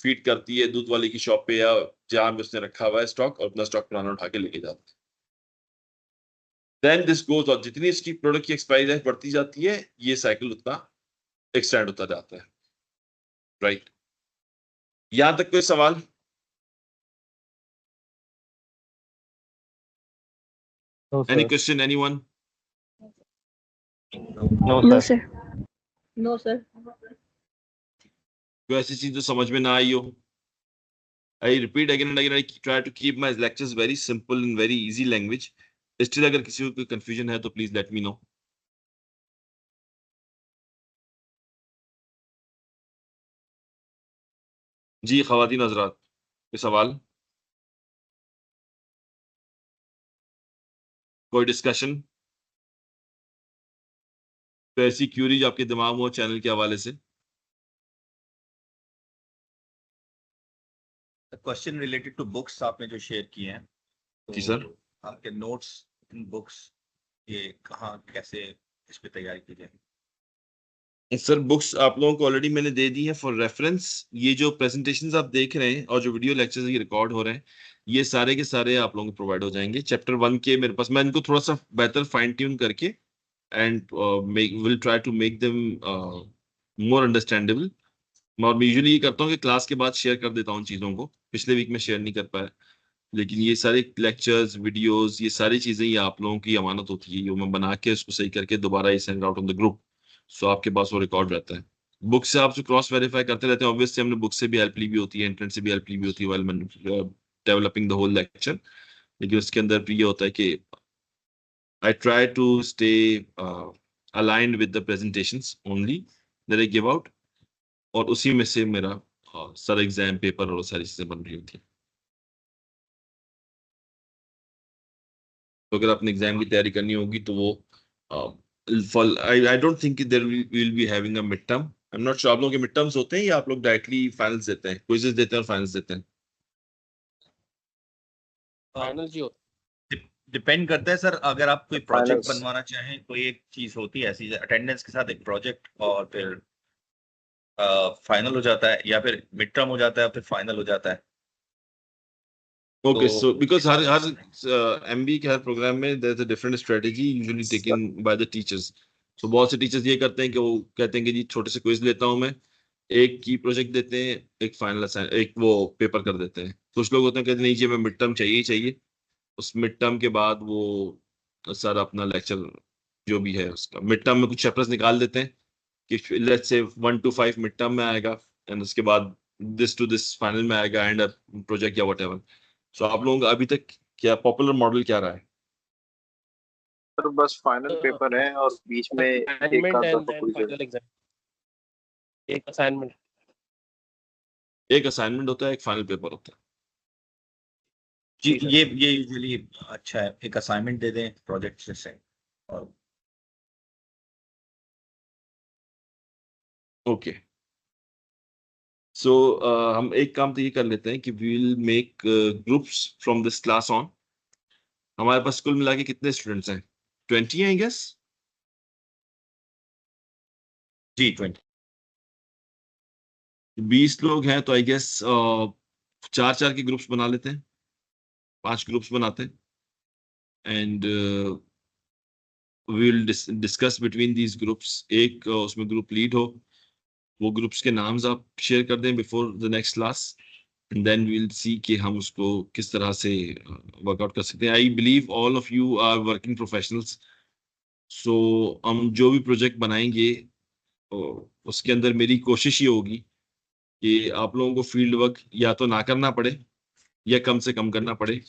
फीड करती है दूध वाले की शॉप पे या जहां भी उसने रखा हुआ है स्टॉक, और अपना स्टॉक पुराना उठा के लेके जाते हैं। देन दिस गोज ऑन, जितनी इसकी प्रोडक्ट की एक्सपायरी लाइफ बढ़ती जाती है, ये साइकिल उतना एक्सटेंड होता जाता है। राइट, यहां तक कोई सवाल? No, any sir. Question, anyone? No, no sir. Sir. No sir. कोई ऐसी चीज जो समझ में ना आई हो? I repeat again and again, I try to keep my lectures very simple and very easy language. Still अगर किसी को कोई confusion है तो please let me know. जी ख़वातीन हज़रात, कोई सवाल, कोई डिस्कशन, तो ऐसी क्यूरी जो आपके दिमाग में हो चैनल के हवाले से? क्वेश्चन रिलेटेड टू बुक्स आपने जो शेयर किए हैं, जी सर। तो आपके नोट्स इन बुक्स ये कहाँ कैसे इस पे तैयारी की जाए? सर बुक्स आप लोगों को ऑलरेडी मैंने दे दी है फॉर रेफरेंस। ये जो प्रेजेंटेशंस आप देख रहे हैं और जो वीडियो लेक्चर्स ये रिकॉर्ड हो रहे हैं, ये सारे के सारे आप लोगों को प्रोवाइड हो जाएंगे। चैप्टर 1 के मेरे पास, मैं इनको थोड़ा सा बेहतर फाइन ट्यून करके and will try to make them more understandable. मैं यूजुअली ये करता हूँ कि क्लास के बाद शेयर कर देता हूँ चीज़ों को, पिछले वीक में शेयर नहीं कर पाया, लेकिन ये सारे लेक्चर्स, वीडियोस, ये सारी चीज़ें ये आप लोगों की अमानत होती है, ये मैं बना के उसको सही करके दोबारा ये send out on the group, so आपके पास वो रिकॉर्ड रहता है। बुक से आप जो क्रॉस वेरीफाई करते रहते हैं, ऑब्वियसली हमने बुक से भी हेल्प ली भी होती है, इंटरनेट से भी हेल्प ली भी होती है while developing the whole lecture, लेकिन उसके अंदर भी ये होता है कि I try to stay aligned with the presentations only that I give out, और उसी में से मेरा सारा एग्जाम पेपर और सारी चीजें बन रही होती हैं। तो अगर आपने एग्जाम की तैयारी करनी होगी तो वो I don't think there will be having a mid term. I am not sure आप लोगों के मिड टर्म्स होते हैं या आप लोग डायरेक्टली फाइनल्स देते हैं, क्विजेस देते हैं और फाइनल्स देते हैं? फाइनल जी हो। डिपेंड करता है सर, अगर आप कोई प्रोजेक्ट Finals. बनवाना चाहें, कोई एक चीज होती है ऐसी अटेंडेंस के साथ एक प्रोजेक्ट, और फिर फाइनल हो जाता है, या फिर मिड टर्म हो जाता है, फिर फाइनल हो जाता है। ओके, तो सो बिकॉज हर हिसाब हर से एमबी के हर प्रोग्राम में there is a different strategy usually taken by the teachers. So बहुत से टीचर्स ये करते हैं कि वो कहते हैं कि जी छोटे से क्विज लेता हूं मैं, एक की प्रोजेक्ट देते हैं, एक फाइनल असाइन, एक वो पेपर कर देते हैं। कुछ लोग होते हैं कहते हैं नहीं जी हमें मिड टर्म चाहिए ही चाहिए, उस मिड टर्म के बाद वो सारा अपना लेक्चर जो भी है उसका मिड टर्म में कुछ चैप्टर्स निकाल देते हैं कि let's say 1 to 5 mid term में आएगा एंड उसके बाद दिस टू दिस फाइनल में आएगा एंड प्रोजेक्ट या व्हाटएवर। सो आप लोगों का अभी तक क्या पॉपुलर मॉडल क्या रहा है? सर बस फाइनल पेपर है और बीच में एक असाइनमेंट आध एंड दफा देन क्विज है। Final exam. एक असाइनमेंट। एक असाइनमेंट होता है, एक फाइनल पेपर होता है। जी, जी सर। ये यूजुअली अच्छा है, एक असाइनमेंट दे दें प्रोजेक्ट से। और ओके, सो हम एक काम तो ये कर लेते हैं कि we will make groups from this class on. हमारे पास कुल मिला के कितने स्टूडेंट्स हैं? 20 हैं आई गेस। जी 20। 20 लोग हैं तो आई गेस 4-4 के ग्रुप्स बना लेते हैं, 5 ग्रुप्स बनाते हैं and we will discuss between these groups. एक उसमें ग्रुप लीड हो, वो ग्रुप्स के नाम्स आप शेयर कर दें before the next class and then we will see कि हम उसको किस तरह से वर्कआउट कर सकते हैं। I believe all of you are working professionals, so हम जो भी प्रोजेक्ट बनाएंगे उसके अंदर मेरी कोशिश ये होगी कि आप लोगों को फील्ड वर्क या तो ना करना पड़े या कम से कम करना पड़े,